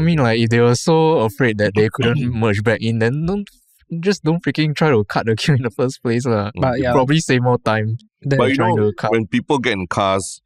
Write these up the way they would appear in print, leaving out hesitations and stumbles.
mean, like, if they were so afraid that they couldn't merge back in, then don't freaking try to cut the queue in the first place. But you probably save more time than But you trying know, to cut. when people get in cars,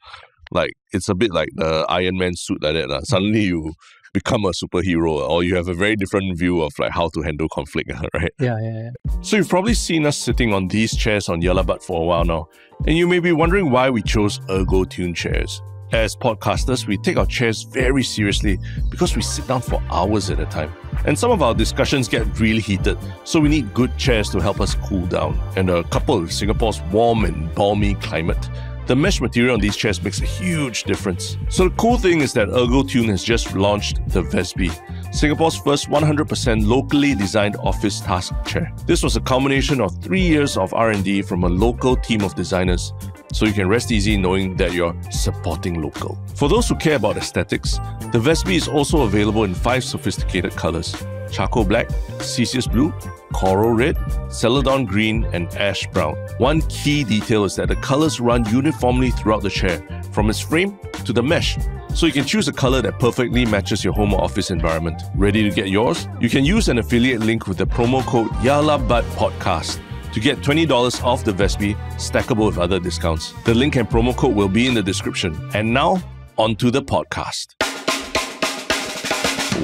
like it's a bit like the Iron Man suit like that. Suddenly you become a superhero, or you have a very different view of like how to handle conflict, right? Yeah. So you've probably seen us sitting on these chairs on Yalla Butt for a while now, and you may be wondering why we chose Ergotune chairs. As podcasters, we take our chairs very seriously because we sit down for hours at a time. And some of our discussions get really heated, so we need good chairs to help us cool down. And coupled with Singapore's warm and balmy climate, the mesh material on these chairs makes a huge difference. So the cool thing is that Ergotune has just launched the Vesby, Singapore's first 100% locally designed office task chair. This was a culmination of 3 years of R&D from a local team of designers, so you can rest easy knowing that you're supporting local. For those who care about aesthetics, the Vesby is also available in 5 sophisticated colors: charcoal black, Caesius blue, coral red, Celadon green, and ash brown. One key detail is that the colors run uniformly throughout the chair, from its frame to the mesh, so you can choose a color that perfectly matches your home or office environment. Ready to get yours? You can use an affiliate link with the promo code YALABUTPODCAST to get $20 off the Vesby, stackable with other discounts. The link and promo code will be in the description. And now, on to the podcast.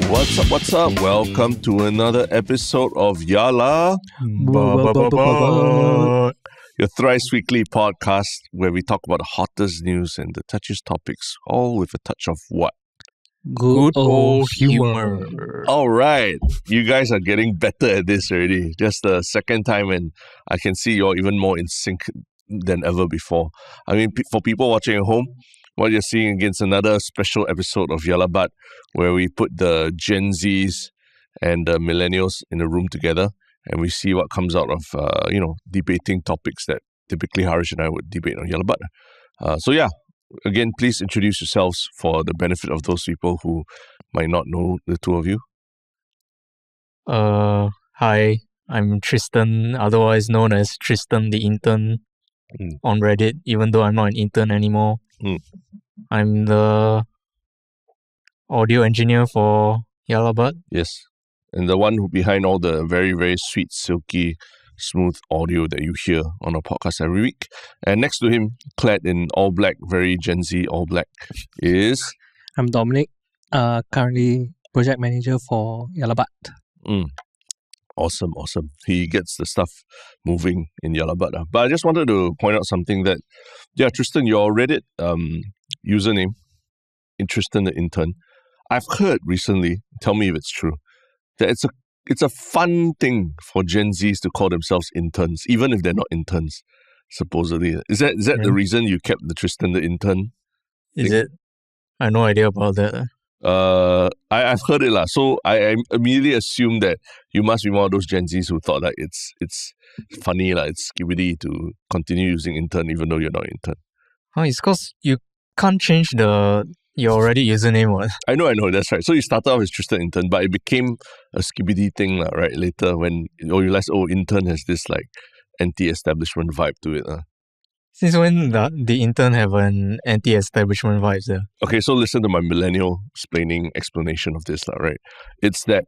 What's up? Welcome to another episode of Yalla, your thrice weekly podcast where we talk about the hottest news and the touchiest topics, all with a touch of what? Good old humor. All right. You guys are getting better at this already. Just the second time, and I can see you're even more in sync than ever before. I mean, for people watching at home, what you're seeing against another special episode of Yalla Butt, where we put the Gen Zs and the millennials in a room together, and we see what comes out of, debating topics that typically Harish and I would debate on Yalla Butt. Again, please introduce yourselves for the benefit of those people who might not know the two of you. Hi, I'm Tristen, otherwise known as Tristen the Intern on Reddit, even though I'm not an intern anymore. I'm the audio engineer for Yalla Butt. Yes, and the one who behind all the very, very sweet, silky, smooth audio that you hear on our podcast every week. And next to him, clad in all black, very Gen Z all black, is... I'm Dominic, currently project manager for Yalla Butt. Awesome. He gets the stuff moving in Yalla Butt. But I just wanted to point out something that, Tristen, your Reddit username, Tristen the Intern, I've heard recently, tell me if it's true, that it's a fun thing for Gen Zs to call themselves interns, even if they're not interns, supposedly. Is that the reason you kept the Tristen the Intern? Is it? I have no idea about that. I've heard it so I immediately assumed that you must be one of those Gen Zs who thought that it's funny it's skibidi to continue using intern even though you're not intern. It's because you can't change your Reddit username. What? I know, that's right. So you started off as Tristen Intern, but it became a skibidi thing, right? Later when you realize, intern has this anti-establishment vibe to it. Since when the intern have an anti-establishment vibes there? Okay, so listen to my millennial explanation of this, right? It's that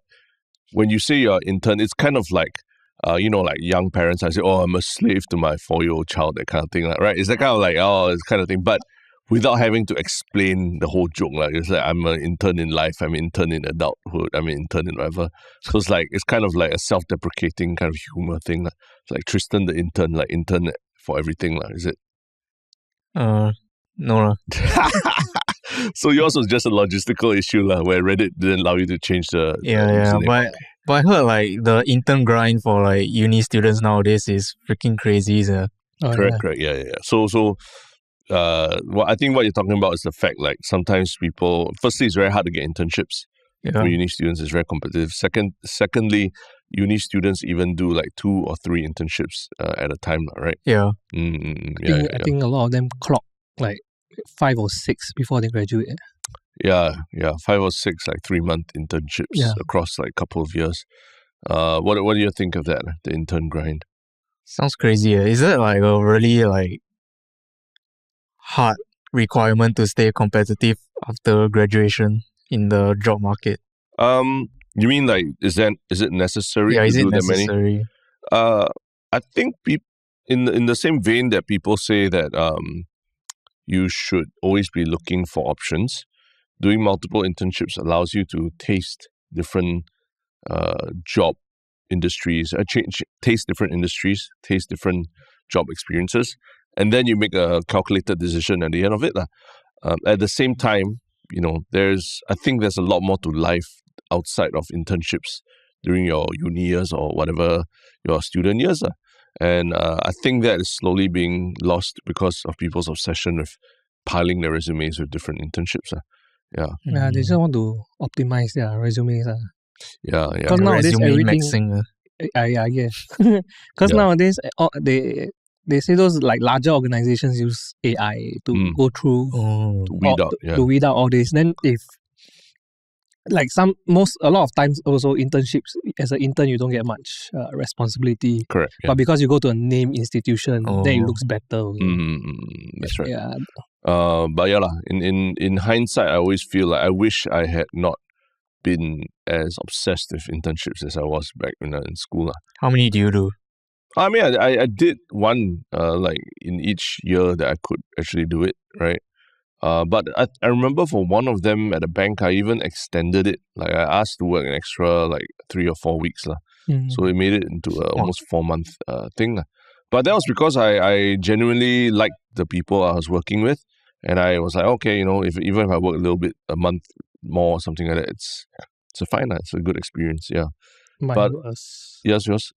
when you say you're intern, it's kind of like, like young parents, I say, I'm a slave to my 4-year-old child, that kind of thing, right? It's that kind of it's kind of thing, but without having to explain the whole joke. It's like, I'm an intern in life, I'm an intern in adulthood, I'm an intern in whatever. So it's kind of like a self-deprecating kind of humor thing. It's like Tristen the Intern, like intern for everything, is it? No. So yours was just a logistical issue where Reddit didn't allow you to change the username. But I heard the intern grind for uni students nowadays is freaking crazy. Correct, yeah. So I think what you're talking about is the fact sometimes people, firstly, it's very hard to get internships. For uni students, it's very competitive. Secondly, uni students even do 2 or 3 internships at a time, right? Yeah. I think a lot of them clock 5 or 6 before they graduate. Yeah, 5 or 6 3-month internships across a couple of years. What do you think of that? The intern grind. Sounds crazy. Is it a really hard requirement to stay competitive after graduation in the job market? You mean like is it necessary to is do it that many? necessary? I think in the same vein that people say that you should always be looking for options. Doing multiple internships allows you to taste different job industries, taste different industries, taste different job experiences, and then you make a calculated decision at the end of it. At the same time, I think there's a lot more to life outside of internships during your uni years or whatever your student years. And I think that is slowly being lost because of people's obsession with piling their resumes with different internships. Yeah, they just want to optimize their resumes. Yeah. Because nowadays resume everything. maxing. Yeah. Because nowadays they say those like larger organizations use AI to go through to weed out all this. Then if like a lot of times also internships, as an intern you don't get much responsibility. Correct. Yeah. But because you go to a named institution, then it looks better also. That's right. Yeah. But yeah, in hindsight, I always feel like I wish I had not been as obsessed with internships as I was back in school. How many do you do? I mean, I did one like in each year that I could actually do it, right? But I remember for one of them at a bank, I even extended it. Like I asked to work an extra like 3 or 4 weeks. So it made it into almost 4-month thing. But that was because I genuinely liked the people I was working with. And I was like, okay, even if I work a month more or something like that, it's fine. It's a good experience. Yeah. Yours?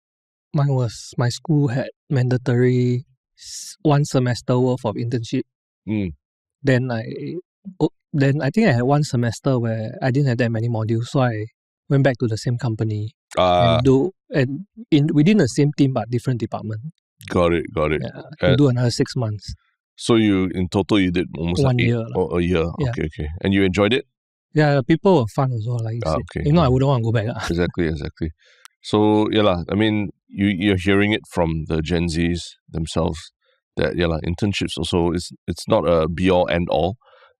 Mine was, my school had mandatory 1 semester worth of internship. Then I think I had 1 semester where I didn't have that many modules, so I went back to the same company within the same team but different department. Got it. Yeah, to do another 6 months. So in total you did almost 1 like year. A year. Yeah. Okay. And you enjoyed it? Yeah, people were fun also, like you said. Okay. If not, I wouldn't want to go back. Exactly. So I mean, you're hearing it from the Gen Zs themselves that internships also it's not a be all end all.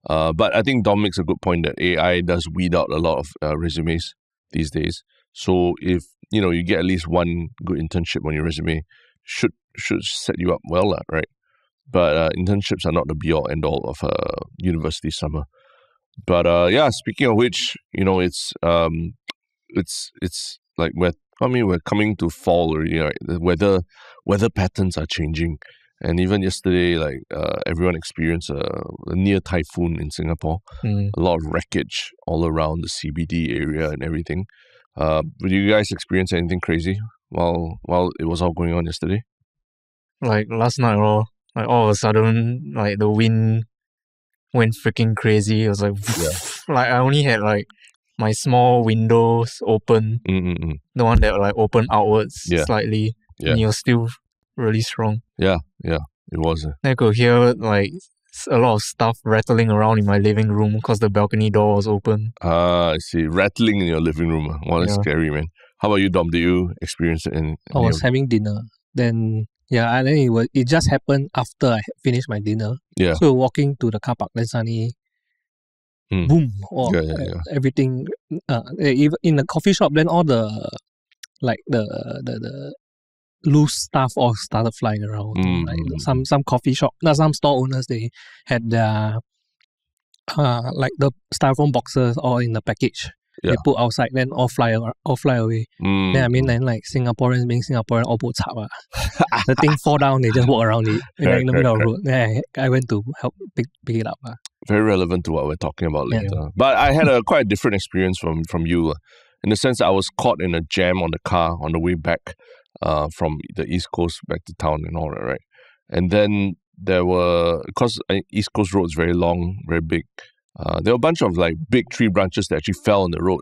But I think Dom makes a good point that AI does weed out a lot of resumes these days. So if you get at least one good internship on your resume, should set you up well, right? But internships are not the be all end all of a university summer. But speaking of which, it's like we're coming to fall already, right? The weather patterns are changing. And even yesterday, like everyone experienced a near typhoon in Singapore. A lot of wreckage all around the CBD area and everything. Did you guys experience anything crazy while it was all going on yesterday? Like last night, like all of a sudden, like the wind went freaking crazy. It was like, like I only had like my small windows open, the one that like open outwards slightly, and it was still really strong. Yeah, it was. I could hear like a lot of stuff rattling around in my living room because the balcony door was open. I see. Rattling in your living room. Wow, that's scary, man. How about you, Dom? Did you experience it? I was having dinner. Then and then it just happened after I finished my dinner. Yeah. So walking to the car park, then suddenly, boom! Everything. Even in the coffee shop, then all the like the loose stuff all started flying around. Like some coffee shop, some store owners, they had their like the styrofoam boxes all in the package. They put outside, then all fly away. Then I mean, then like Singaporeans being Singaporean, all put chap. The thing fall down, they just walk around it in the middle of the road. Then I went to help pick it up. Very relevant to what we're talking about later. Yeah. But I had quite a different experience from you, in the sense that I was caught in a jam on the car on the way back from the East Coast back to town and all that, right? And then there were, because East Coast Road is very long, very big. There were a bunch of like big tree branches that actually fell on the road.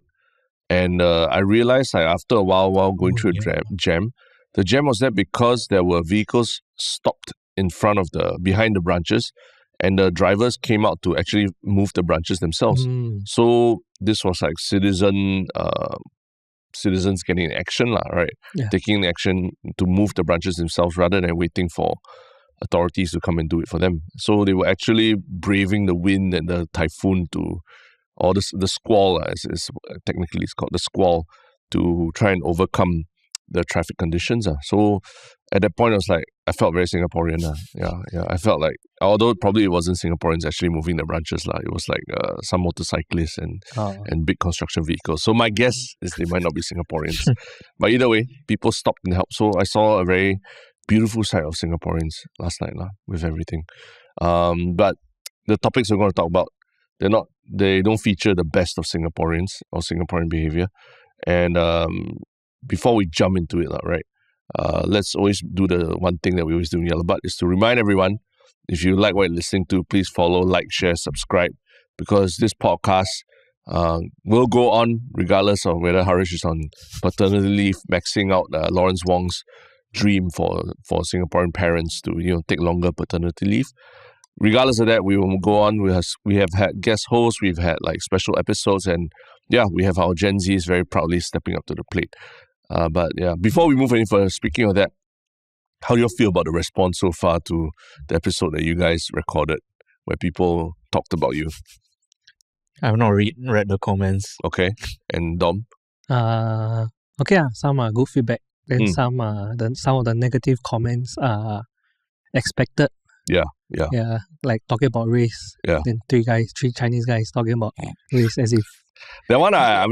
And I realized like, after a while going through a jam, the jam was there because there were vehicles stopped behind the branches, and the drivers came out to actually move the branches themselves. So this was like citizens getting action, right? Yeah. Taking action to move the branches themselves rather than waiting for authorities to come and do it for them. So they were actually braving the wind and the typhoon to or the squall, as technically it's called, the squall, to try and overcome the traffic conditions. So at that point, I felt very Singaporean. Yeah. I felt like, although probably it wasn't Singaporeans actually moving the branches, it was like some motorcyclists and big construction vehicles. So my guess is they might not be Singaporeans. But either way, people stopped and helped. So I saw a very beautiful side of Singaporeans last night with everything. But the topics we're going to talk about, they don't feature the best of Singaporeans or Singaporean behavior. And before we jump into it, right, let's always do the one thing that we always do in Yellow Butt, is to remind everyone, if you like what you're listening to, please follow, like, share, subscribe, because this podcast will go on regardless of whether Harish is on paternity leave, maxing out Lawrence Wong's dream for Singaporean parents to take longer paternity leave. Regardless of that, we will go on. We have had guest hosts, we've had special episodes, and we have our Gen Zs very proudly stepping up to the plate. But before we move any further, speaking of that, how do you feel about the response so far to the episode that you guys recorded, where people talked about you? I have not read the comments. Okay, and Dom? Okay, some are good feedback. Then some of the negative comments are expected. Yeah. Like talking about race. Yeah. Then three Chinese guys talking about race as if. That one, I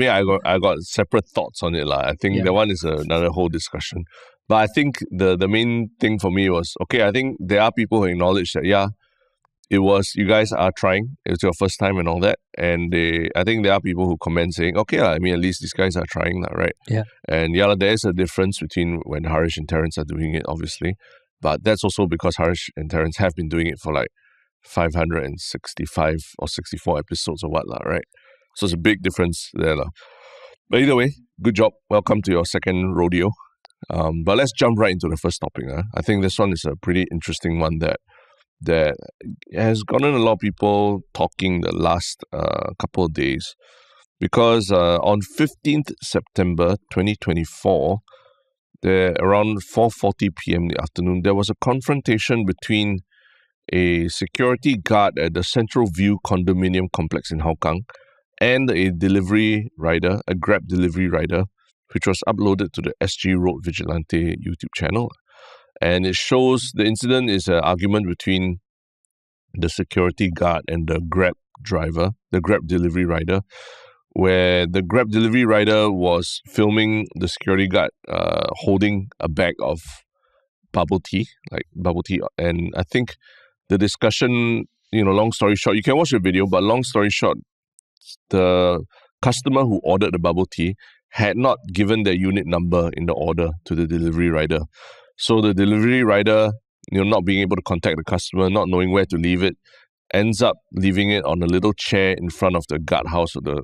got separate thoughts on it. I think that one is another whole discussion. But I think the main thing for me was, I think there are people who acknowledge that, you guys are trying. It's your first time and all that. And I think there are people who comment saying, at least these guys are trying, right? Yeah. And there is a difference between when Harish and Terence are doing it, obviously. But that's also because Harish and Terence have been doing it for 565 or 64 episodes or what, right? So it's a big difference there. But either way, good job. Welcome to your second rodeo. But let's jump right into the first topic. I think this one is a pretty interesting one that has gotten a lot of people talking the last couple of days. Because on 15th September 2024, around 4:40 p.m. in the afternoon, there was a confrontation between a security guard at the Central View condominium complex in Hougang and a delivery rider, a Grab delivery rider, which was uploaded to the SG Road Vigilante YouTube channel. And it shows the incident is an argument between the security guard and the Grab driver, the Grab delivery rider, where the Grab delivery rider was filming the security guard holding a bag of bubble tea. And I think the discussion, long story short, you can watch the video, but long story short, the customer who ordered the bubble tea had not given their unit number in the order to the delivery rider. So the delivery rider, not being able to contact the customer, not knowing where to leave it, ends up leaving it on a little chair in front of the guardhouse of the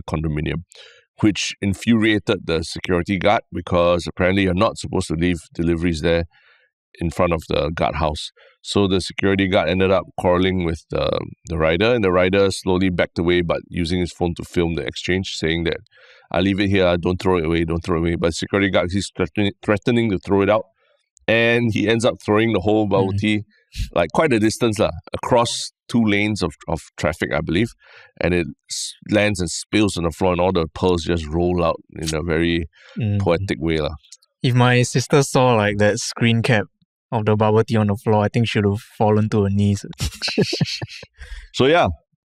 condominium, which infuriated the security guard because apparently you're not supposed to leave deliveries there in front of the guardhouse. So the security guard ended up quarreling with the rider, and the rider slowly backed away but using his phone to film the exchange, saying that, "I leave it here, don't throw it away. But the security guard is threatening to throw it out, and he ends up throwing the whole bubble tea quite a distance across 2 lanes of traffic, I believe, and it lands and spills on the floor, and all the pearls just roll out in a very poetic way. If my sister saw that screen cap of the bubble tea on the floor, I think she would have fallen to her knees. So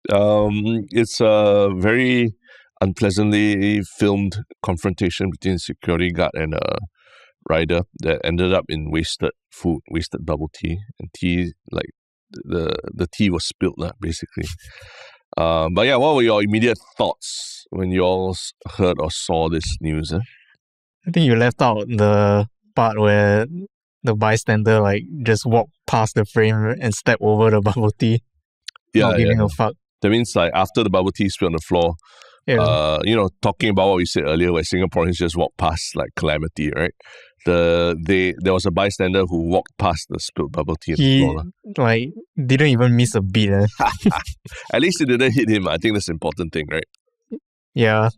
it's a very unpleasantly filmed confrontation between a security guard and a rider that ended up in wasted food, wasted bubble tea, and tea, the tea was spilled, basically. But what were your immediate thoughts when you all heard or saw this news? I think you left out the part where the bystander just walked past the frame and stepped over the bubble tea. Not giving a fuck. That means after the bubble tea spilled on the floor, talking about what we said earlier, where Singaporeans just walk past calamity, right? There was a bystander who walked past the spilled bubble tea on the floor. Didn't even miss a beat. At least it didn't hit him. I think that's the important thing, right? Yeah.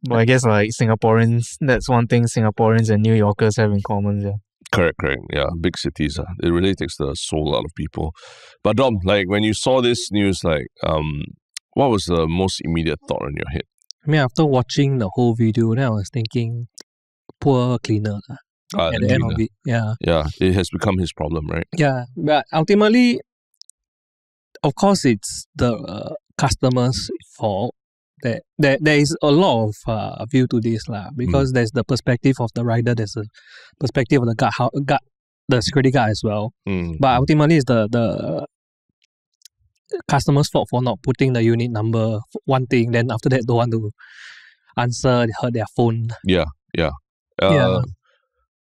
But I guess Singaporeans, that's one thing Singaporeans and New Yorkers have in common. Yeah. Correct. Yeah, big cities. It really takes the soul out of people. But Dom, when you saw this news, What was the most immediate thought in your head? I mean, after watching the whole video, then I was thinking, poor cleaner. At the end of it, yeah. Yeah, it has become his problem, right? Yeah, but ultimately, of course, it's the customer's fault. There is a lot of view to this because there's the perspective of the rider, there's a perspective of the guard, the security guard as well. But ultimately, it's the customer's fault for not putting the unit number, one thing, then after that don't want to answer their phone. Yeah.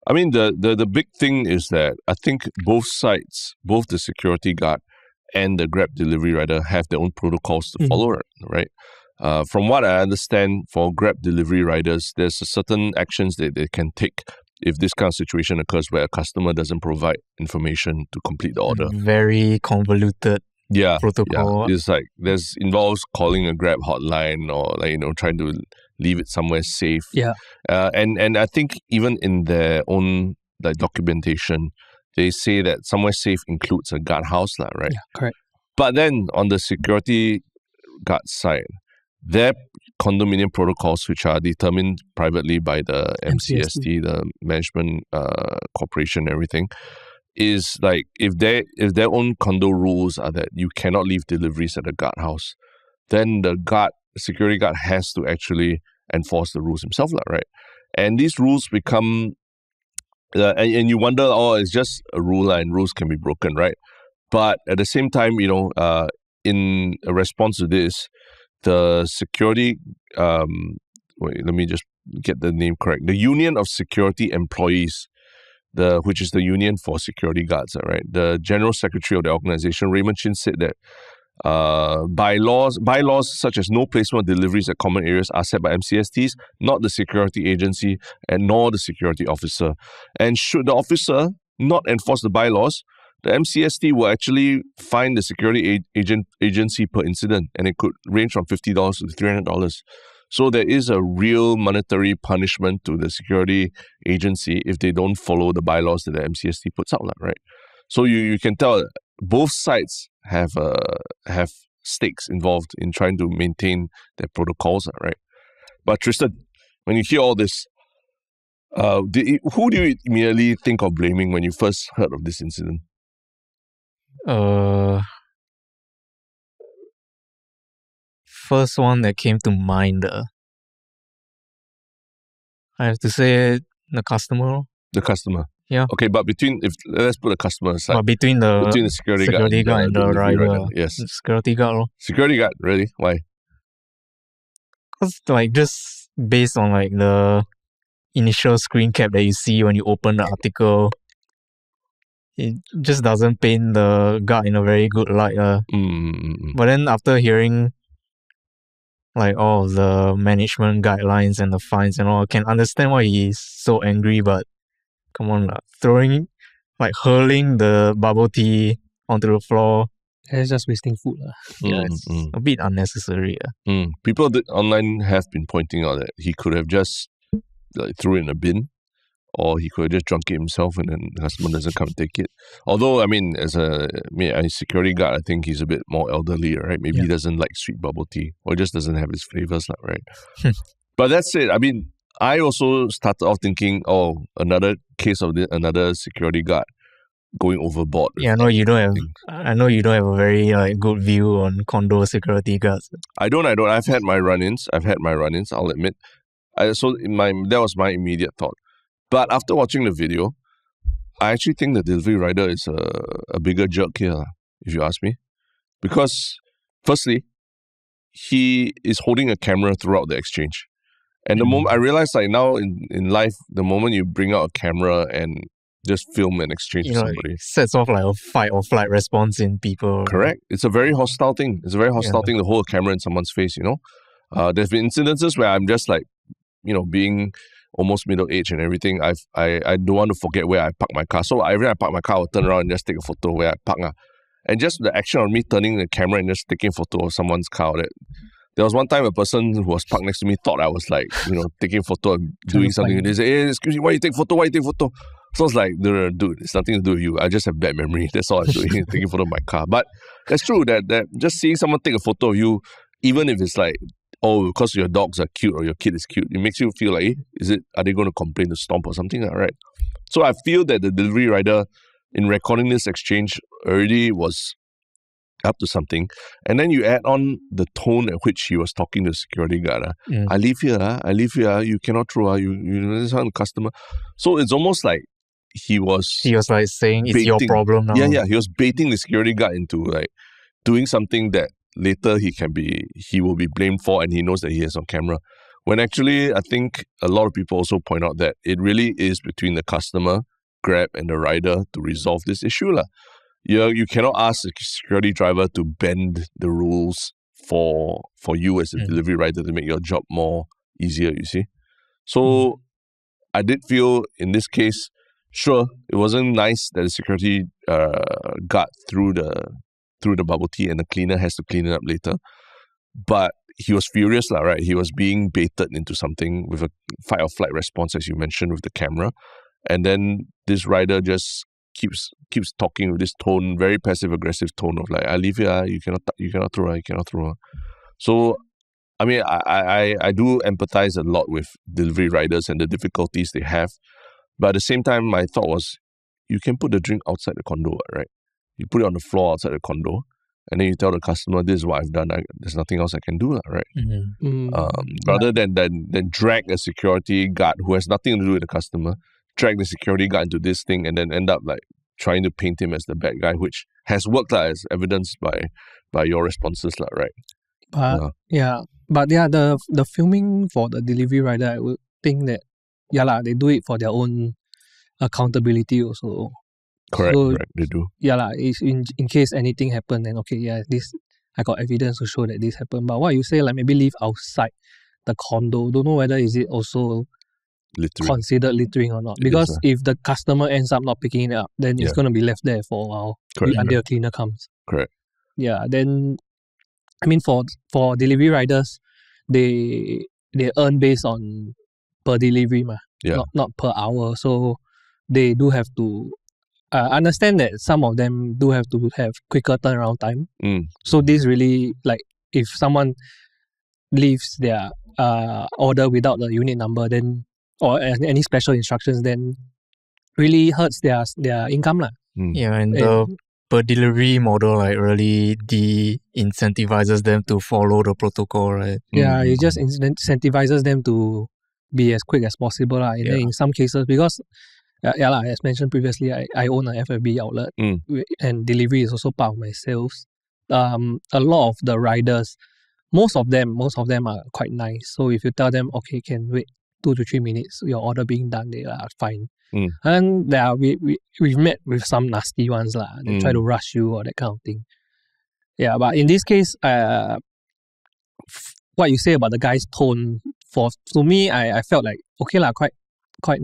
I mean, the big thing is that I think both sides, both the security guard and the Grab delivery rider, have their own protocols to follow, right? From what I understand, for Grab delivery riders, there's a certain actions that they can take if this kind of situation occurs where a customer doesn't provide information to complete the order. Very convoluted protocol. Yeah. It's like involves calling a Grab hotline or trying to leave it somewhere safe. Yeah. And I think even in their own documentation, they say that somewhere safe includes a guardhouse, right? Yeah, correct. But then on the security guard side, their condominium protocols, which are determined privately by the MCST, the management corporation, everything, is like if their own condo rules are that you cannot leave deliveries at the guardhouse, then the security guard has to actually enforce the rules himself, right? And these rules become, and you wonder, it's just a rule and rules can be broken, right? But at the same time, in a response to this, the security, let me just get the name correct, the Union of Security Employees, which is the union for security guards, right? The general secretary of the organization, Raymond Chin, said that bylaws such as no placement of deliveries at common areas are set by MCSTs, not the security agency and nor the security officer. And should the officer not enforce the bylaws, the MCST will actually fine the security agency per incident, and it could range from $50 to $300. So there is a real monetary punishment to the security agency if they don't follow the bylaws that the MCST puts out, right? So you can tell both sides have stakes involved in trying to maintain their protocols, right? But Tristen, when you hear all this, who do you immediately think of blaming when you first heard of this incident? First one that came to mind, I have to say the customer. The customer. Yeah. Okay, but let's put the customer aside. But between the security guard and the rider. Yes. Security guard. Security guard, really? Why? Because just based on the initial screen cap that you see when you open the article, it just doesn't paint the guard in a very good light. But then after hearing all of the management guidelines and the fines and all, I can understand why he's so angry, but come on, hurling the bubble tea onto the floor. It's just wasting food. It's a bit unnecessary. People online have been pointing out that he could have just threw it in a bin, or he could have just drunk it himself and then the customer doesn't come and take it. Although, I mean, as a security guard, I think he's a bit more elderly, right? Maybe he doesn't like sweet bubble tea, or just doesn't have his flavors, right? But that's it. I mean, I also started off thinking, another case of another security guard going overboard. Yeah, I know you don't have a very good view on condo security guards. I don't. I've had my run-ins. I'll admit. That was my immediate thought. But after watching the video, I actually think the delivery rider is a bigger jerk here, if you ask me. Because, firstly, he is holding a camera throughout the exchange. And the moment I realized, now in life, the moment you bring out a camera and just film an exchange with somebody, it sets off a fight or flight response in people. Correct. It's a very hostile thing. It's a very hostile thing to hold a camera in someone's face, There's been incidences where I'm just being almost middle-aged and everything, I don't want to forget where I park my car. So every time I park my car, I'll turn around and just take a photo where I park. And just the action of me turning the camera and just taking a photo of someone's car. There was one time a person who was parked next to me thought I was taking a photo and doing something. And they say, hey, excuse me, why you take photo? So I was like, dude, it's nothing to do with you. I just have bad memory. That's all I'm doing, taking a photo of my car. But that's true that just seeing someone take a photo of you even if it's like, oh, because your dogs are cute or your kid is cute, it makes you feel like, are they going to complain to Stomp or something? Right? So I feel that the delivery rider, in recording this exchange, already was up to something. And then you add on the tone at which he was talking to the security guard. I live here, you cannot throw, you this one customer. So it's almost like he was like saying baiting, it's your problem now. Yeah, he was baiting the security guard into like doing something that later he will be blamed for, and he knows that he is on camera. When actually, I think a lot of people also point out that it really is between the customer, Grab, and the rider to resolve this issue. You cannot ask a security driver to bend the rules for you as a delivery rider to make your job more easier, you see. So I did feel in this case, sure, it wasn't nice that the security guard threw the bubble tea and the cleaner has to clean it up later. But he was furious, right? He was being baited into something with a fight or flight response, as you mentioned, with the camera. And then this rider just keeps talking with this tone, very passive-aggressive tone of like, I live here, you cannot throw. So, I mean, I do empathize a lot with delivery riders and the difficulties they have. But at the same time, my thought was, you can put the drink outside the condo, right? You put it on the floor outside the condo, and then you tell the customer, this is what I've done. There's nothing else I can do, right? Rather than drag a security guard who has nothing to do with the customer, drag the security guard into this thing and then end up like trying to paint him as the bad guy, which has worked as evidenced by your responses, right? But the filming for the delivery rider, I would think that they do it for their own accountability also. Correct, they do. It's in case anything happened, then this I got evidence to show that this happened. But what you say, like maybe leave outside the condo, don't know whether is it also considered littering or not. Because if the customer ends up not picking it up, then it's going to be left there for a while until a cleaner comes. Correct. Yeah, then I mean for delivery riders, they earn based on per delivery, not per hour. So they do have to understand that some of them do have to have quicker turnaround time. So this really, like, if someone leaves their order without the unit number, then or any special instructions, then really hurts their income. Yeah, and the per delivery model like really de-incentivizes them to follow the protocol, right? Yeah, it just incentivizes them to be as quick as possible. And then in some cases, because as mentioned previously, I own an FFB outlet, and delivery is also part of my sales. A lot of the riders, most of them are quite nice. So if you tell them, okay, can wait 2 to 3 minutes, your order being done, they are fine. And we've met with some nasty ones they try to rush you or that kind of thing. Yeah, but in this case, what you say about the guy's tone, to me, I felt like quite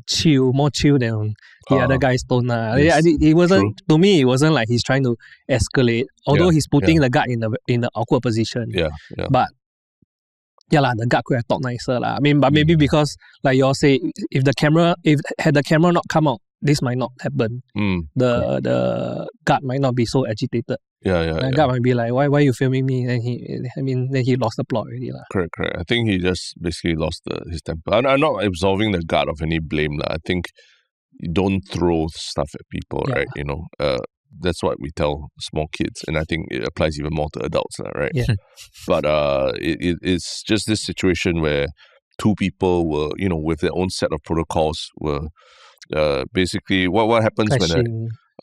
chill, more chill than the other guy's tone. It wasn't, to me, it wasn't like he's trying to escalate, although he's putting the guard in the awkward position. But the guard could have talked nicer. I mean, but maybe because, like you all say, if had the camera not come out, this might not happen. The guard might not be so agitated. The guard might be like, why are you filming me? And he lost the plot already. Correct. I think he just basically lost his temper. I'm not absolving the guard of any blame. I think you don't throw stuff at people, right? That's what we tell small kids, and I think it applies even more to adults, right? But it's just this situation where two people were, with their own set of protocols, were basically what happens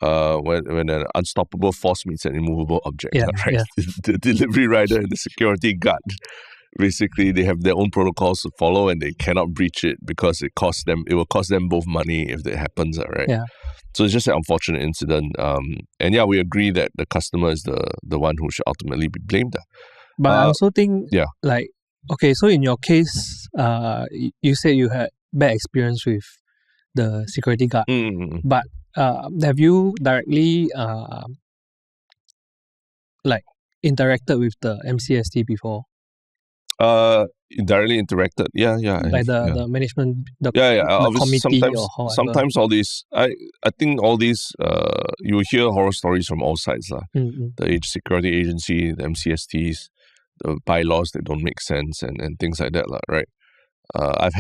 when an unstoppable force meets an immovable object, right? The delivery rider and the security guard, basically they have their own protocols to follow, and they cannot breach it because it will cost them both money if that happens, right? So it's just an unfortunate incident. And we agree that the customer is the one who should ultimately be blamed. But I also think, so in your case, you said you had bad experience with the security guard. But have you directly interacted with the MCST before? directly interacted. Yeah. Like the management, the committee or sometimes all these, I think all these, you hear horror stories from all sides. The security agency, the MCSTs, the bylaws that don't make sense and things like that, right? I've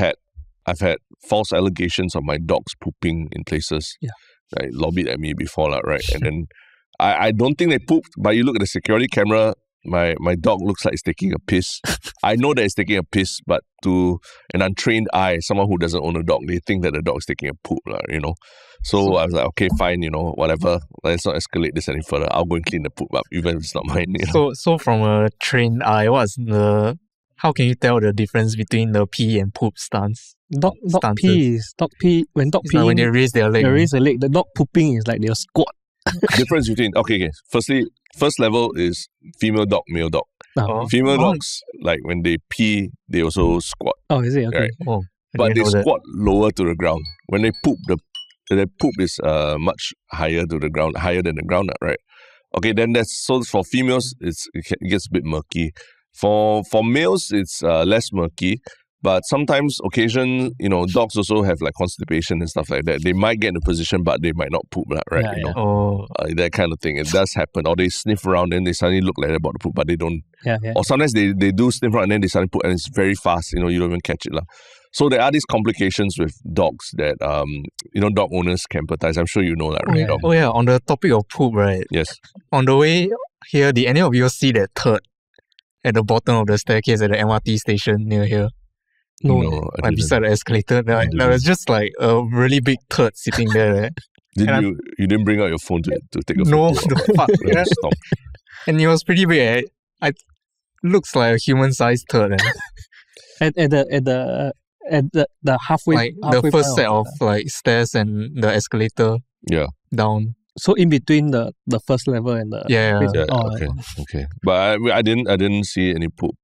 had false allegations of my dogs pooping in places. Right, lobbied at me before, right? And then I don't think they pooped, but you look at the security camera, my dog looks like it's taking a piss. I know that it's taking a piss, but to an untrained eye, someone who doesn't own a dog, they think that the dog is taking a poop, So I was like, okay, fine, whatever. Let's not escalate this any further. I'll go and clean the poop up, even if it's not mine. So from a trained eye, how can you tell the difference between the pee and poop stance? Dog pee. When dog pee, when they raise their leg. The dog pooping is like they'll squat. Difference between first level is female dog, male dog. Female dogs, like when they pee, they also squat. Oh, is it? Okay. Right? But they squat lower to the ground. When they poop, the poop is much higher to the ground, higher than the ground, right? Okay, then so for females, it gets a bit murky. For males, it's less murky. But sometimes, dogs also have like constipation and stuff like that. They might get in a position, but they might not poop, right? That kind of thing. It does happen. Or they sniff around and they suddenly look like they're about to poop, but they don't. Or sometimes they do sniff around and then they suddenly poop and it's very fast. You don't even catch it. So there are these complications with dogs that, dog owners can empathize. I'm sure you know that, right? On the topic of poop, right? Yes. On the way here, did any of you see that turd at the bottom of the staircase at the MRT station near here? No, like beside the escalator. There was just like a really big turd sitting there. You didn't bring out your phone to take a photo? No, the fuck. Stop. And it was pretty big. It looks like a human-sized turd. At the halfway, like the first set of like stairs and the escalator. Down. So in between the first level and the okay. But I didn't see any poop.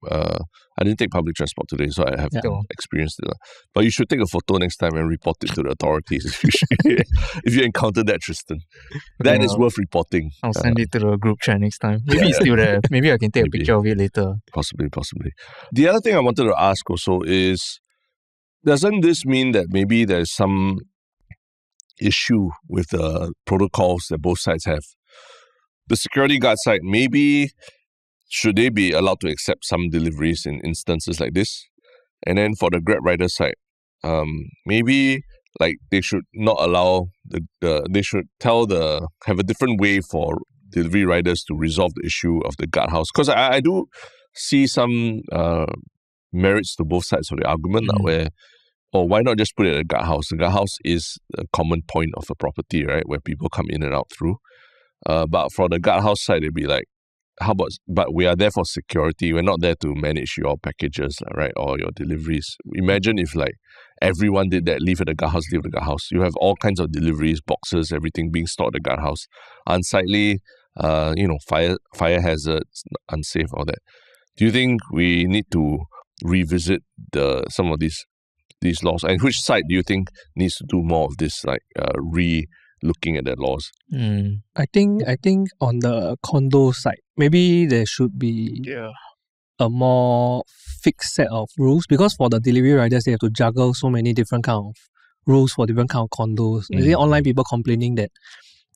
I didn't take public transport today, so I have experienced it. But you should take a photo next time and report it to the authorities if you encounter that, Tristen. That is worth reporting. I'll send it to the group chat next time. Maybe it's still there. Maybe I can take a picture of it later. Possibly. The other thing I wanted to ask also is, doesn't this mean that maybe there's some issue with the protocols that both sides have? The security guard side, maybe should they be allowed to accept some deliveries in instances like this? And then for the Grab rider side, maybe like they should not allow they should have a different way for delivery riders to resolve the issue of the guardhouse. Because I do see some merits to both sides of the argument where, why not just put it at a guardhouse? The guardhouse is a common point of a property, right, where people come in and out through. But for the guardhouse side, it'd be like, but we are there for security. We're not there to manage your packages, right, or your deliveries. Imagine if like everyone did that, leave at the guardhouse. You have all kinds of deliveries, boxes, everything being stored at the guardhouse. Unsightly, fire hazards, unsafe, all that. Do you think we need to revisit some of these laws? And which side do you think needs to do more of this, like re-looking at the laws? I think on the condo side, maybe there should be a more fixed set of rules, because for the delivery riders, they have to juggle so many different kind of rules for different kind of condos. You see online people complaining that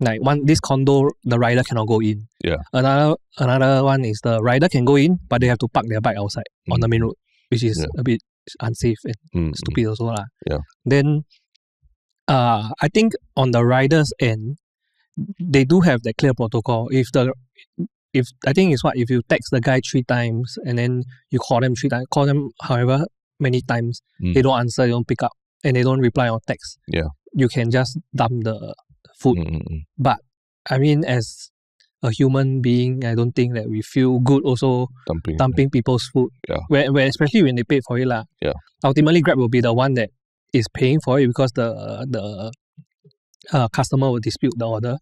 like this condo, the rider cannot go in. Another one is the rider can go in, but they have to park their bike outside on the main road, which is a bit unsafe and stupid also. Then I think on the rider's end, they do have that clear protocol. If I think it's if you text the guy 3 times and then you call them 3 times, call them however many times, they don't answer, they don't pick up, and they don't reply on text. You can just dump the food. But I mean, as a human being, I don't think that we feel good also dumping people's food. Where especially when they pay for it. Ultimately, Grab will be the one that is paying for it because the customer will dispute the order.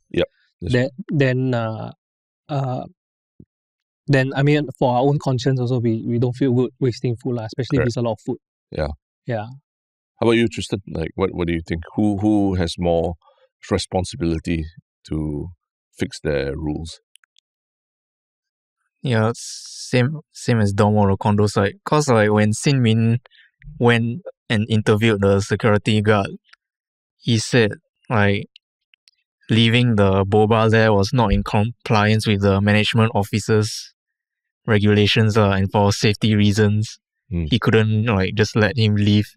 Then I mean, for our own conscience also, we don't feel good wasting food, especially if it's a lot of food. How about you, Tristen? Like, what do you think? Who has more responsibility to fix their rules? Yeah, same as Dom on the condo side. Cause like when Sin Min went and interviewed the security guard, he said like leaving the boba there was not in compliance with the management officer's regulations and for safety reasons. He couldn't like just let him leave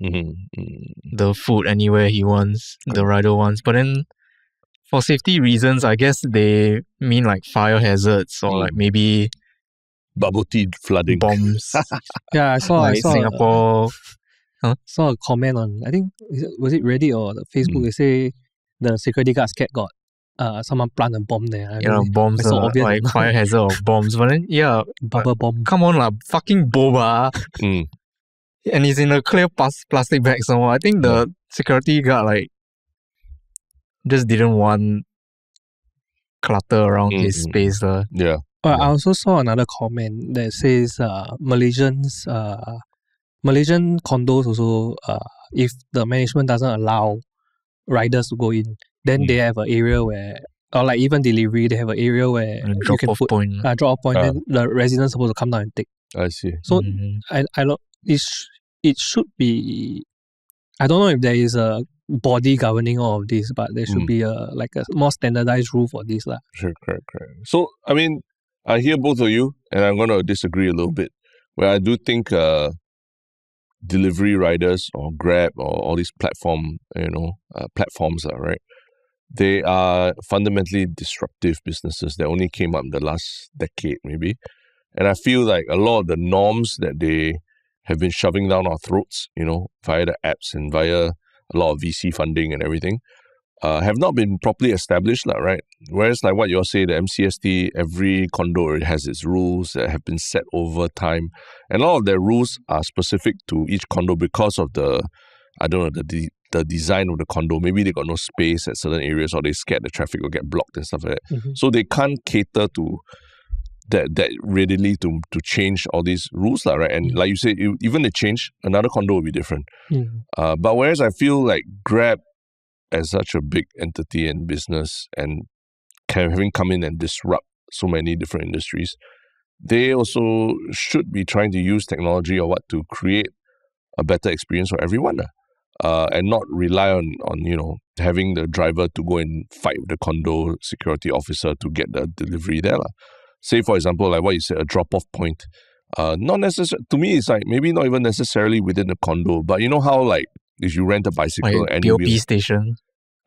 the food anywhere he wants, the rider wants. But then for safety reasons, I guess they mean like fire hazards or like maybe bubble tea flooding bombs. Yeah, I saw Singapore. Saw a comment on, I think was it Reddit or the Facebook? They say the security guard's cat got someone plant a bomb there. Bombs so obvious like fire hazard of bombs. But then bubble bomb. Come on, fucking boba. And he's in a clear plastic bag somewhere. I think the security guard like just didn't want clutter around his space. I also saw another comment that says Malaysian condos also, if the management doesn't allow riders to go in, then they have an area where, or like even delivery, they have an area where you can put a drop-off point, then the residents supposed to come down and take. I see. So it should be, I don't know if there is a body governing all of this, but there should be a more standardized rule for this. Sure, correct. So, I mean, I hear both of you, and I'm going to disagree a little bit, where I do think delivery riders or Grab or all these platforms, right? They are fundamentally disruptive businesses that only came up in the last decade, maybe. And I feel like a lot of the norms that they have been shoving down our throats, via the apps and via a lot of VC funding and everything, have not been properly established, right? Whereas like what you all say, the MCST, every condo has its rules that have been set over time. And a lot of their rules are specific to each condo because of the design of the condo. Maybe they got no space at certain areas or they scared the traffic will get blocked and stuff like that. So they can't cater to that readily to change all these rules, right? And like you say, even they change, another condo will be different. But whereas I feel like Grab as such a big entity and business and having come in and disrupt so many different industries, they also should be trying to use technology or what to create a better experience for everyone. And not rely on having the driver to go and fight with the condo security officer to get the delivery there. Say, for example, like what you said, a drop-off point. Not necessarily, to me, it's like maybe not even necessarily within a condo, but you know how like if you rent a bicycle like and POP station.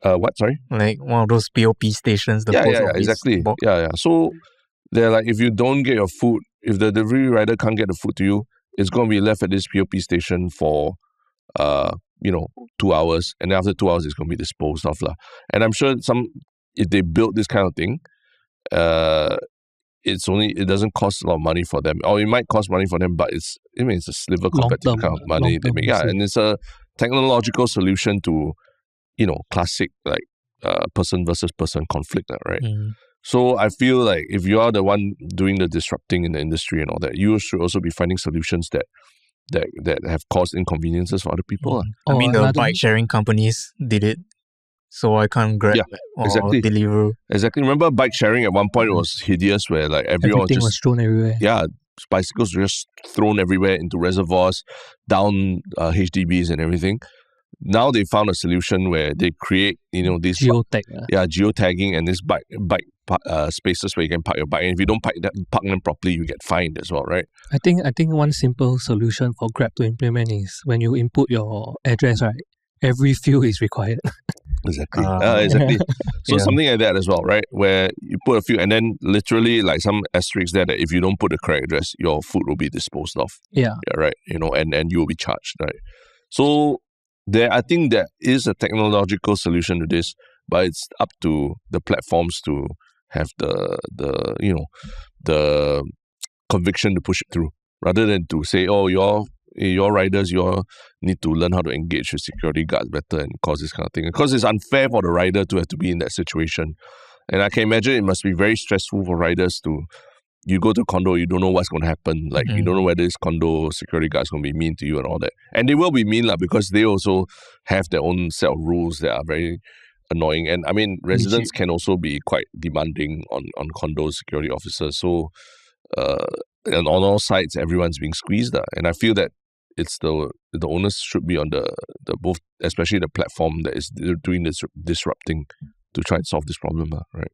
What, sorry? Like one of those POP stations. Yeah, exactly. Box. Yeah. So they're like, if you don't get your food, if the delivery rider can't get the food to you, it's going to be left at this POP station for 2 hours, and after 2 hours it's going to be disposed of. And I'm sure if they build this kind of thing, it doesn't cost a lot of money for them, or it might cost money for them, but it's a sliver compared to the kind of money they make. Yeah, and it's a technological solution to classic like person versus person conflict, right? So I feel like if you are the one doing the disrupting in the industry and all that, you should also be finding solutions that have caused inconveniences for other people. I mean, the bike sharing companies did it, so I can't Grab or deliver. Exactly. Remember bike sharing at one point it was hideous, where like everything was thrown everywhere. Yeah, bicycles were just thrown everywhere into reservoirs, down HDBs and everything. Now they found a solution where they create, this geotagging and this bike spaces where you can park your bike. And if you don't park them properly, you get fined as well, right? I think one simple solution for Grab to implement is when you input your address, right? Every field is required. Exactly. So something like that as well, right? Where you put a few, and then literally like some asterisks there that if you don't put the correct address, your food will be disposed of. Yeah, right. And you will be charged, right? So I think there is a technological solution to this, but it's up to the platforms to have the conviction to push it through, rather than to say, oh, your riders, you all need to learn how to engage with security guards better and cause this kind of thing. Because it's unfair for the rider to have to be in that situation. And I can imagine it must be very stressful for riders you go to a condo, you don't know what's going to happen. Like, you don't know whether this condo security guard is going to be mean to you and all that. And they will be mean because they also have their own set of rules that are very annoying. And I mean, residents can also be quite demanding on condo security officers. So and on all sides, everyone's being squeezed. And I feel that it's the onus should be on the both, especially the platform that is doing this disrupting to try and solve this problem, right?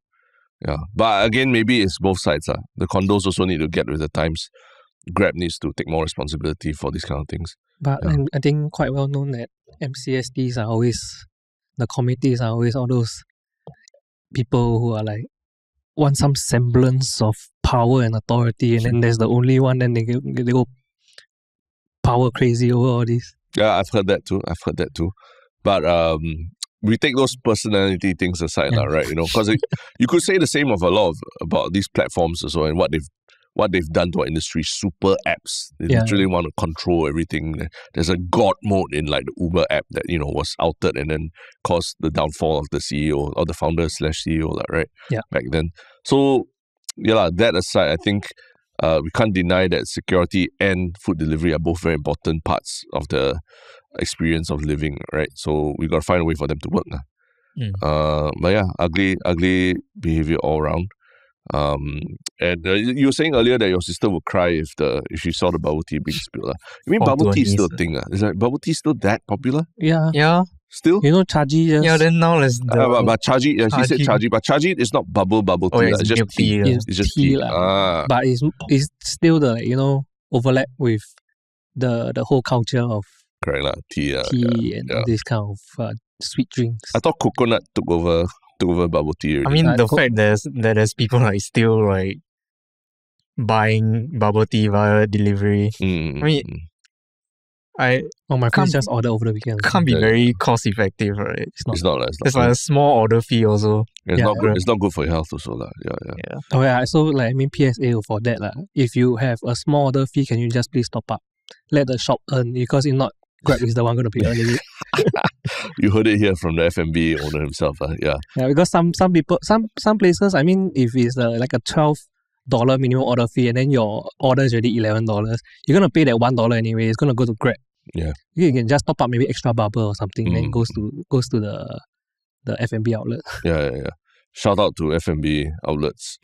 Yeah, but again, maybe it's both sides. The condos also need to get with the times. Grab needs to take more responsibility for these kind of things. But I think quite well known that MCSTs are always, the committees are always all those people who are like, want some semblance of power and authority, and then there's the only one, then they go power crazy over all this. Yeah, I've heard that too. But we take those personality things aside, right? Because you could say the same of a lot about these platforms as well, and what they've done to our industry. Super apps. They literally want to control everything. There's a god mode in like the Uber app that was outed and then caused the downfall of the CEO or the founder / CEO, right? Yeah. Back then. So that aside, I think we can't deny that security and food delivery are both very important parts of the experience of living, right? So we got to find a way for them to work. But yeah, ugly behavior all around. And you were saying earlier that your sister would cry if she saw the bubble tea being spilled. You mean bubble tea is still a thing? Is like bubble tea still that popular? Yeah. Still? Chaji just... Yeah, then now there's the... but Chaji, she said Chaji, but Chaji is not bubble tea. It's just tea. It's just tea. But it's still the, overlap with the whole culture of correct, tea and this kind of sweet drinks. I thought coconut took over bubble tea already. I mean, the fact that there's people like still like buying bubble tea via delivery. I mean, my friends just order over the weekend. Can't be very cost effective, right? It's not. It's like a small order fee also. It's not good. It's not good for your health also. Yeah. Oh yeah. So PSA for that if you have a small order fee, can you just please top up? Let the shop earn, because if not, Grab is the one going to be earning it. You heard it here from the F&B owner himself. Yeah, because some people, some places, I mean, if it's like a $12 minimum order fee and then your order is already $11, you're going to pay that $1 anyway. It's going to go to Grab. Yeah. You can just top up maybe extra bubble or something, then goes to the F&B outlet. Yeah. Shout out to F&B outlets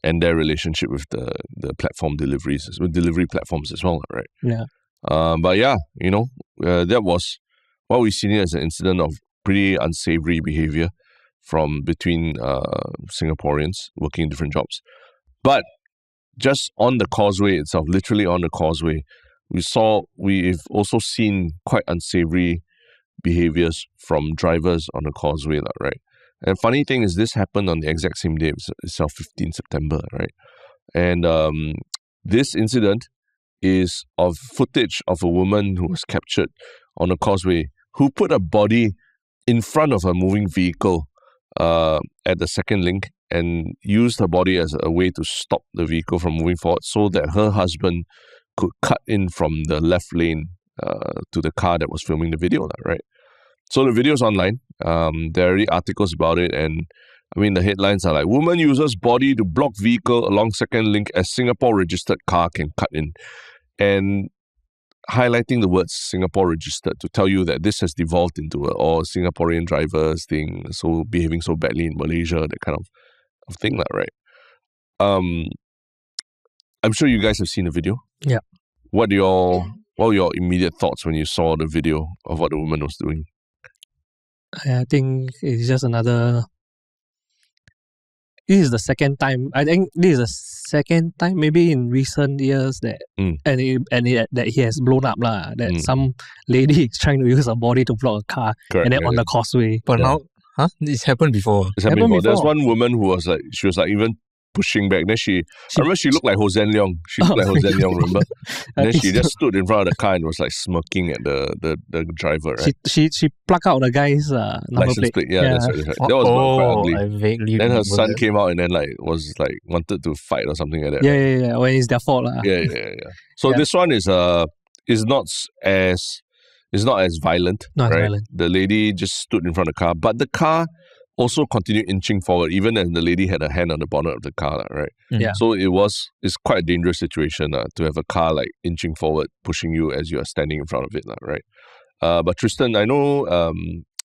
and their relationship with the platform deliveries, with delivery platforms as well, right? Yeah. But yeah, that was what we've seen here as an incident of pretty unsavory behavior from between Singaporeans working in different jobs. But just on the causeway itself, literally on the causeway, we've also seen quite unsavory behaviors from drivers on the causeway, right? And funny thing is, this happened on the exact same day itself, 15 September, right? And this incident is of footage of a woman who was captured on a causeway who put a body in front of a moving vehicle at the second link and used her body as a way to stop the vehicle from moving forward so that her husband could cut in from the left lane to the car that was filming the video, right? So the video's online. There are already articles about it, and I mean the headlines are like, woman uses body to block vehicle along second link as Singapore registered car can cut in. And highlighting the words Singapore registered to tell you that this has devolved into a Singaporean drivers thing, so behaving so badly in Malaysia, that kind of thing, right? I'm sure you guys have seen the video. Yeah. What were your immediate thoughts when you saw the video of what the woman was doing? I think it's just another... This is the second time. I think this is the second time, maybe in recent years, that that he has blown up that some lady is trying to use her body to block a car. Correct, and then on the causeway. But now, this happened before. It's happened before. There's one woman who was like, she was like even pushing back. Then I remember she looked like Hossein Leong. She looked like Hossein Leong, remember? And then she just stood in front of the car and was like smirking at the driver, right? She plucked out the guy's number license plate. Yeah, that's right. That was quite ugly. I vaguely then her son came out and then wanted to fight or something like that. Yeah. Right? When it's their fault. Yeah. So this one is not as violent. Not right? violent. The lady just stood in front of the car, but the car also continued inching forward, even as the lady had a hand on the bonnet of the car, right? Yeah. So it's quite a dangerous situation to have a car like inching forward, pushing you as you are standing in front of it, right? But Tristen, I know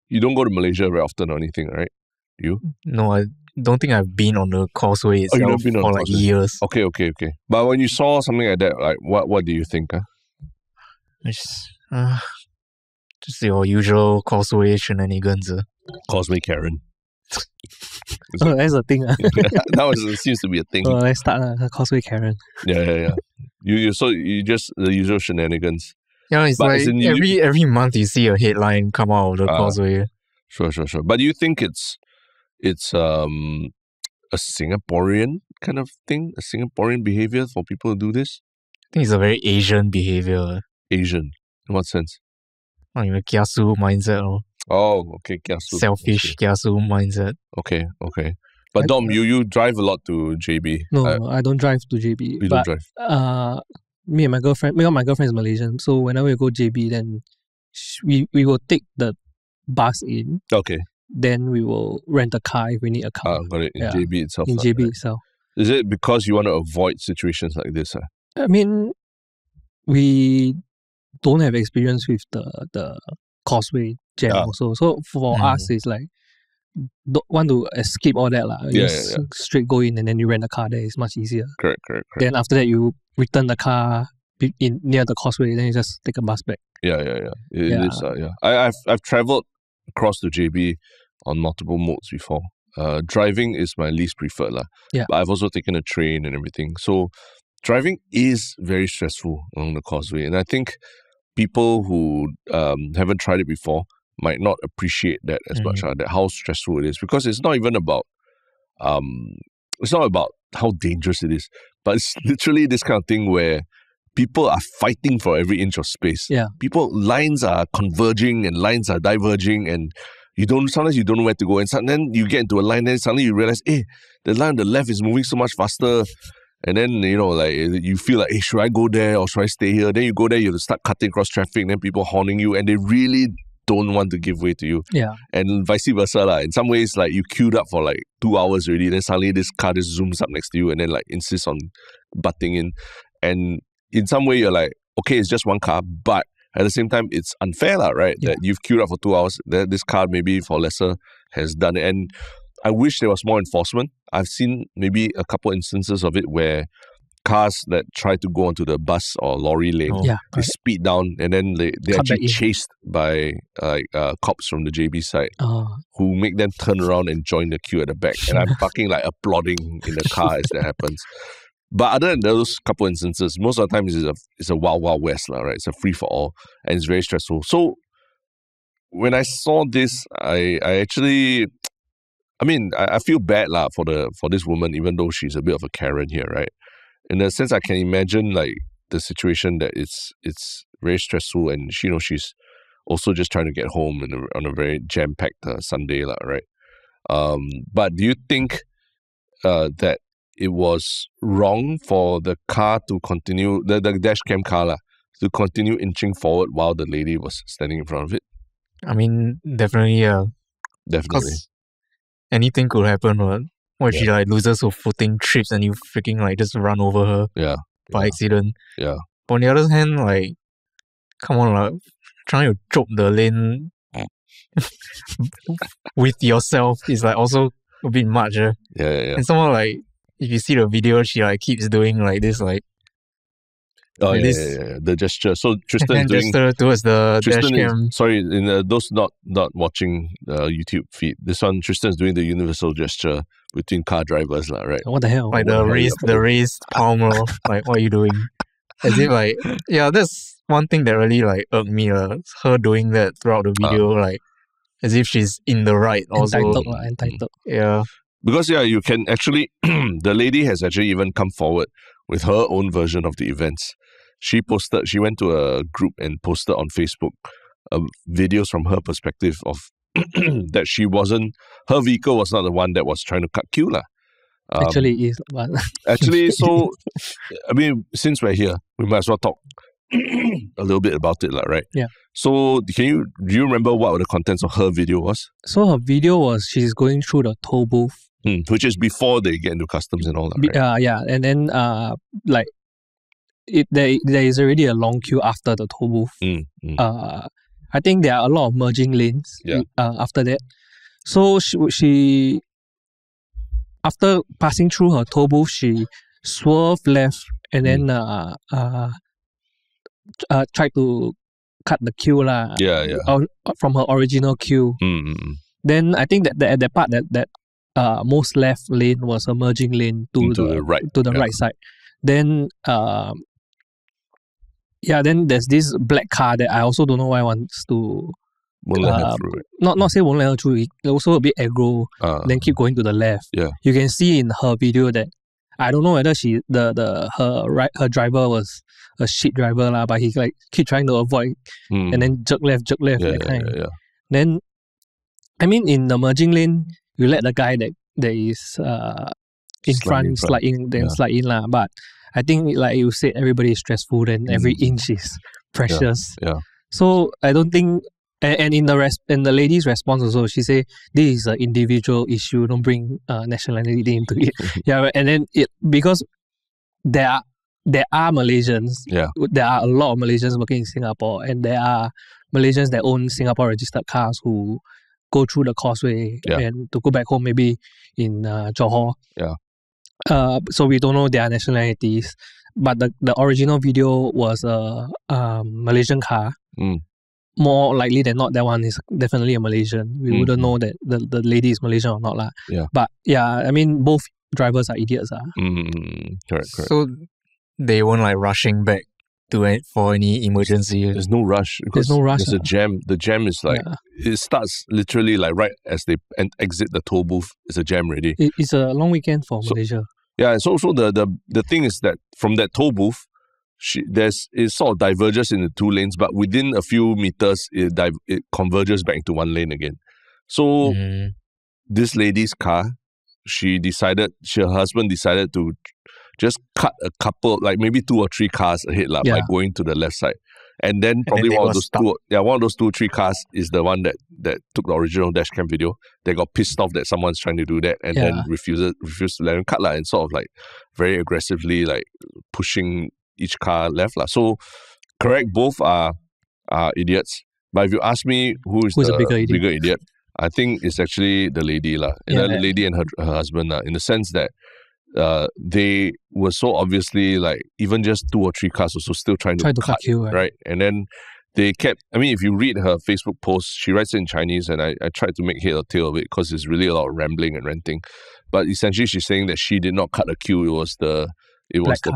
you don't go to Malaysia very often or anything, right? You? No, don't think I've been on the causeway itself never been on for the like causeway? years. Okay. But when you saw something like that, like what do you think? Just your usual causeway shenanigans. Causeway Karen. Oh, that's a thing. That seems to be a thing. Oh, let's start Causeway Karen. Yeah. You just the usual shenanigans. Yeah, it's But like every month you see a headline come out of the causeway. Sure. But do you think it's a Singaporean kind of thing, a Singaporean behavior for people to do this? I think it's a very Asian behavior. Asian? In what sense? Like the kiasu mindset. Oh, okay, kiasu. Selfish kiasu mindset. Okay. But Dom, you drive a lot to JB. No, I don't drive to JB. You don't drive? Me and my girlfriend, my girlfriend is Malaysian, so whenever we go JB, then we will take the bus in. Okay. Then we will rent a car if we need a car. Got it. In JB itself. In JB itself. Is it because you want to avoid situations like this? I mean, we don't have experience with the causeway jam also. So for us, it's like, don't want to escape all that. Just straight go in and then you rent a car there. It's much easier. Correct. Then after that, you return the car near the causeway, then you just take a bus back. It is. I've travelled across to JB on multiple modes before. Driving is my least preferred. Yeah. But I've also taken a train and everything. So driving is very stressful along the causeway. And I think people who haven't tried it before might not appreciate that as much, that how stressful it is. Because it's not even about how dangerous it is, but it's literally this kind of thing where people are fighting for every inch of space. Yeah. Lines are converging and lines are diverging, and sometimes you don't know where to go. And then you get into a line, and suddenly you realize, the line on the left is moving so much faster. And then, you feel like, should I go there or should I stay here? Then you go there, you have to start cutting across traffic, and then people horning you, and they really don't want to give way to you. Yeah. And vice versa. In some ways, you queued up for 2 hours already, then suddenly this car just zooms up next to you and then insists on butting in. And in some way, you're like, okay, it's just one car, but at the same time, it's unfair, right? Yeah. That you've queued up for 2 hours, that this car maybe for lesser has done it. And I wish there was more enforcement. I've seen maybe a couple instances of it where cars that try to go onto the bus or lorry lane, they speed down and then they're actually chased by cops from the JB side who make them turn around and join the queue at the back. And I'm fucking applauding in the car as that happens. But other than those couple instances, most of the time it's a wild, wild west, right? It's a free-for-all and it's very stressful. So when I saw this, I feel bad for this woman, even though she's a bit of a Karen here, right? In a sense, I can imagine the situation that it's very stressful, and she's also just trying to get home on a very jam-packed Sunday, right? But do you think that it was wrong for the car to continue, the dash cam car to continue inching forward while the lady was standing in front of it? I mean, definitely, yeah. Definitely. Anything could happen, right? What if she loses her footing, trips, and you freaking just run over her by accident? Yeah. But on the other hand, come on, trying to choke the lane with yourself is also a bit much. Yeah. And somehow, if you see the video, she keeps doing this, the gesture. So Tristen doing gesture towards the dash cam. Sorry, in those not watching YouTube feed, this one Tristan's doing the universal gesture between car drivers, right? What the hell? The raised palm, what are you doing? As if that's one thing that really irked me. Her doing that throughout the video, as if she's in the right. Also, entitled. Yeah. Because you can actually, the lady has actually even come forward with her own version of the events. She went to a group and posted on Facebook videos from her perspective of that her vehicle was not the one that was trying to cut queue. Actually, it is. Actually, so, since we're here, we might as well talk a little bit about it, right? Yeah. So, do you remember what the contents of her video was? So, her video was she's going through the toll booth. Which is before they get into customs and all that, right? And then, there is already a long queue after the toll booth. I think there are a lot of merging lanes after that. So she after passing through her toll booth, she swerved left and then tried to cut the queue from her original queue. Then I think that the part that most left lane was a merging lane to the right side. Then then there's this black car that I also don't know why wants to won't let her through it. Not say won't let her through. It also a bit aggro. Then keep going to the left. Yeah, you can see in her video that I don't know whether her driver was a shit driver lah, but he like keep trying to avoid and then jerk left that kind. Yeah. Then I mean in the merging lane you let the guy that is in front slide in lah. But I think like you said, everybody is stressful and every inch is precious. Yeah. So I don't think. And in the lady's response also, she say this is an individual issue. Don't bring nationality into it. And then because there are Malaysians. Yeah. There are a lot of Malaysians working in Singapore, and there are Malaysians that own Singapore registered cars who go through the causeway and to go back home maybe in Johor. Yeah. So we don't know their nationalities, but the original video was a Malaysian car. More likely than not, that one is definitely a Malaysian. We wouldn't know that the lady is Malaysian or not lah. Yeah. But I mean both drivers are idiots. Correct. So they weren't like rushing back to it for any emergency. There's no rush. There's no rush. There's a jam. The jam is like it starts literally like right as they exit the toll booth. It's a jam already. It's a long weekend for Malaysia. Yeah. So the thing is that from that toll booth, it sort of diverges into two lanes, but within a few meters, it converges back into one lane again. So this lady's car, her husband decided to just cut a couple, like maybe 2 or 3 cars ahead by going to the left side. And then probably one of those 2 or 3 cars is the one that took the original dashcam video. They got pissed off that someone's trying to do that and then refused to let him cut and sort of like very aggressively like pushing each car left lah. So correct, both are idiots. But if you ask me who's the bigger idiot, I think it's actually the lady lah. The lady and her husband in the sense that they were so obviously like even just 2 or 3 cars also still trying to cut you, right? And then they kept. I mean, if you read her Facebook post, she writes it in Chinese, and I tried to make head or tail of it because it's really a lot of rambling and ranting. But essentially, she's saying that she did not cut a queue. It was the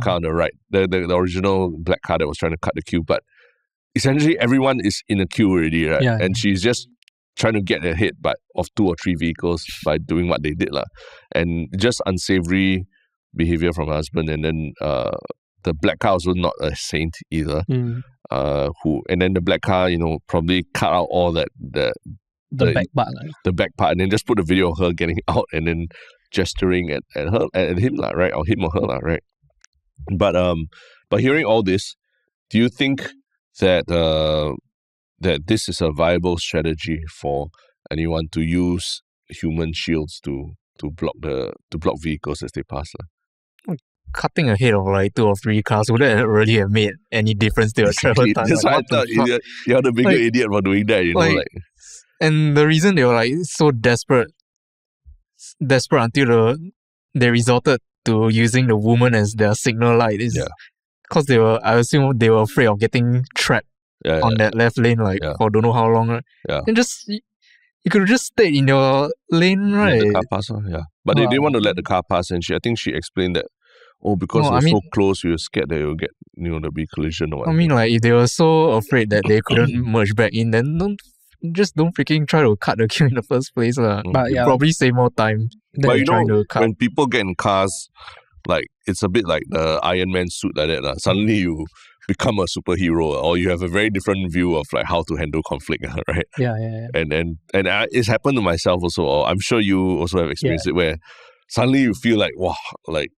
car on the right, the original black car that was trying to cut the queue. But essentially, everyone is in a queue already, right? Yeah, and she's just trying to get ahead of 2 or 3 vehicles by doing what they did lah. And just unsavory behavior from her husband. And then the black car also not a saint either. And then the black car, probably cut out all that the back part, the back part, and then just put a video of her getting out and then gesturing at him lah, right? Or him or her lah, right? But hearing all this, do you think that that this is a viable strategy for anyone to use human shields to block vehicles as they pass lah? Cutting ahead of like 2 or 3 cars, would that really have made any difference to your travel time? That's why I thought you're the bigger idiot for doing that, And the reason they were like so desperate until they resorted to using the woman as their signal light is because I assume they were afraid of getting trapped on that left lane for don't know how long. Right? Yeah. And you could have just stayed in your lane, right? Let the car pass, But they didn't want to let the car pass, and I think she explained that, because they're so close, we were scared that it would get, there'll be collision or whatever. I mean, like, if they were so afraid that they couldn't merge back in, then don't freaking try to cut the queue in the first place. But probably save more time than trying to cut. When people get in cars, like, it's a bit like the Iron Man suit like that. Suddenly you become a superhero, or you have a very different view of like how to handle conflict, right? Yeah. And it's happened to myself also, or I'm sure you also have experienced it, where suddenly you feel like, wow, like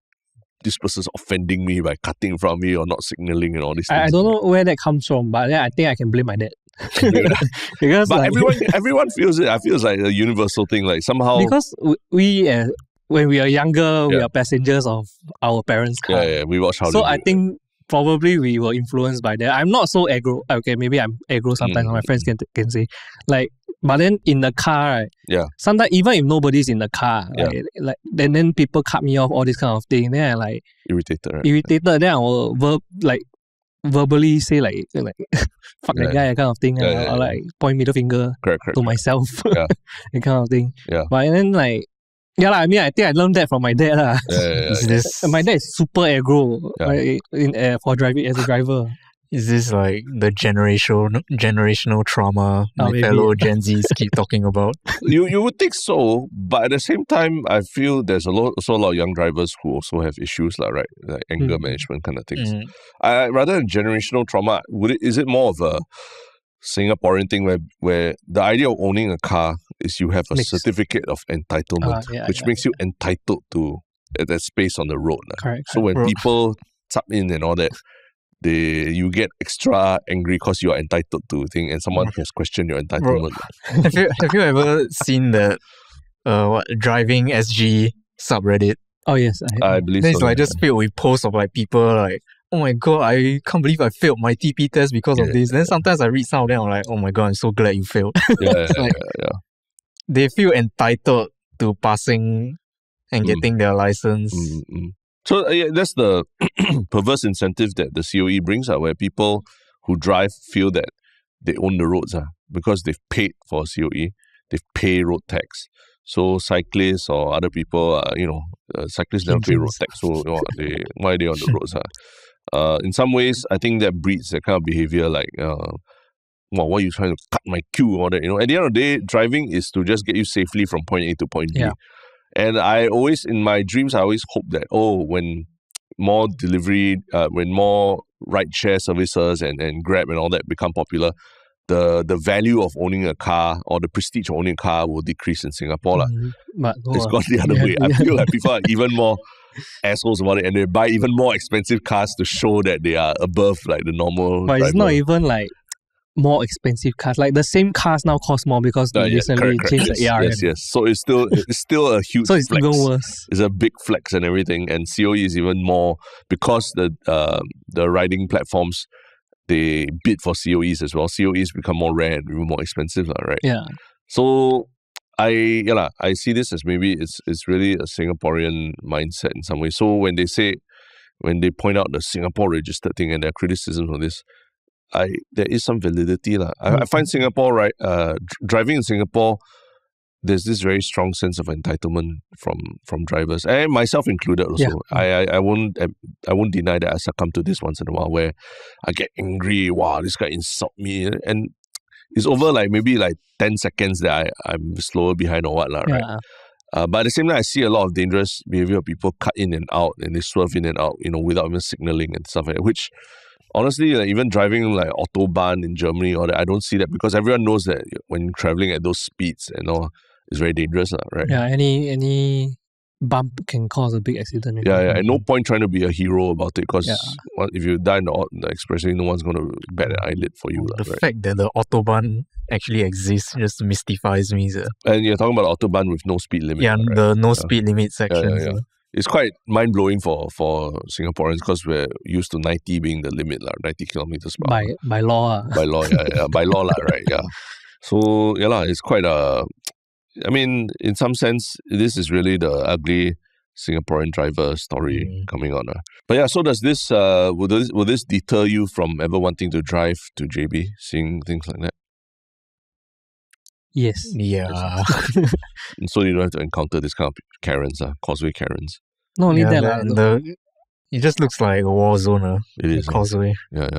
this person's offending me by cutting in front of me or not signaling and all these things. I don't know where that comes from, but I think I can blame my dad. Because everyone feels it. I feel it's like a universal thing. Like somehow because we when we are younger, we are passengers of our parents' car. Yeah, we watch how. So I think probably we were influenced by that. I'm not so aggro. Okay, maybe I'm aggro sometimes. My friends can say like But then in the car, right? Sometimes even if nobody's in the car, like then people cut me off, all this kind of thing. Then I like irritated, right? Then I will verbally say like fuck that guy, kind of thing. Or like point middle finger to myself, that kind of thing. But then like I mean, I think I learned that from my dad. My dad is super aggro for driving as a driver. Is this like the generational trauma my fellow Gen Zs keep talking about? You would think so, but at the same time, I feel there's also a lot of young drivers who also have issues, right? Like anger management kind of things. Rather than generational trauma, is it more of a Singaporean thing where the idea of owning a car is you have a certificate of entitlement, which makes you entitled to that space on the road. Correct. So when people tap in and all that, you get extra angry because you are entitled to a thing and someone has questioned your entitlement. Have you ever seen the driving SG subreddit? Oh yes, I believe so. It's like just filled with posts of like people like, oh my god, I can't believe I failed my TP test because of this. Then sometimes I read some of them, I'm like, oh my god, I'm so glad you failed. They feel entitled to passing and getting their license. So that's the perverse incentive that the COE brings, where people who drive feel that they own the roads because they've paid for a COE, they've paid road tax. So cyclists or other people, cyclists never pay road tax, so why are they on the roads? In some ways, I think that breeds that kind of behavior, like, why are you trying to cut my queue? All that, at the end of the day, driving is to just get you safely from point A to point B. And I always, in my dreams, I always hope that, when more delivery, when more ride-share services and Grab and all that become popular, the value of owning a car or the prestige of owning a car will decrease in Singapore. It's gone the other way. I feel like people are even more assholes about it and they buy even more expensive cars to show that they are above like the normal But driver. It's not even like more expensive cars. Like the same cars now cost more because they recently changed the ARM. Yes. So it's still a huge so it's flex. Even worse. It's a big flex and everything. And COE is even more because the riding platforms, they bid for COEs as well. COEs become more rare and even more expensive, right? Yeah. So I see this as maybe it's really a Singaporean mindset in some way. So when they point out the Singapore registered thing and their criticisms on this, there is some validity. I find Singapore, right, driving in Singapore, there's this very strong sense of entitlement from drivers, and myself included also. Yeah. I won't deny that I succumb to this once in a while where I get angry, wow, this guy insult me, and it's over like maybe like 10 seconds that I'm slower behind or what, right? Yeah. But at the same time, I see a lot of dangerous behavior of people cut in and out and they swerve in and out, without even signaling and stuff like that, which honestly, even driving like Autobahn in Germany or that, I don't see that because everyone knows that when traveling at those speeds and all, it's very dangerous, right? Yeah, any bump can cause a big accident. Yeah. At no point trying to be a hero about it because if you die in the expressway, no one's going to bat an eyelid for you. The fact that the Autobahn actually exists just mystifies me. And you're talking about Autobahn with no speed limit. Yeah, right? The no speed limit section. Yeah. It's quite mind-blowing for Singaporeans because we're used to 90 being the limit, 90 kilometers per hour. By law. By law, by law, right, yeah. So, it's quite in some sense, this is really the ugly Singaporean driver story coming on. But so does this, will this deter you from ever wanting to drive to JB, seeing things like that? Yes. Yeah. So you don't have to encounter this kind of Karens, Causeway Karens. Not only that, it just looks like a war zone. It is. Causeway. Yeah.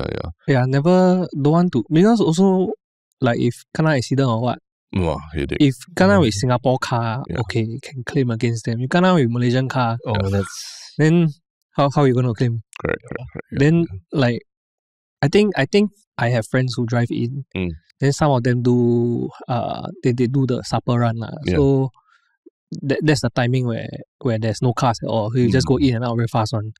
Yeah, don't want to, because also, like if kena accident or what, if kena with Singapore car, okay, you can claim against them. You kena with Malaysian car, then how are you going to claim? Correct. Then like, I think I have friends who drive in. Then some of them do they do the supper run. So that's the timing where there's no cars at all. You just go in and out very fast one.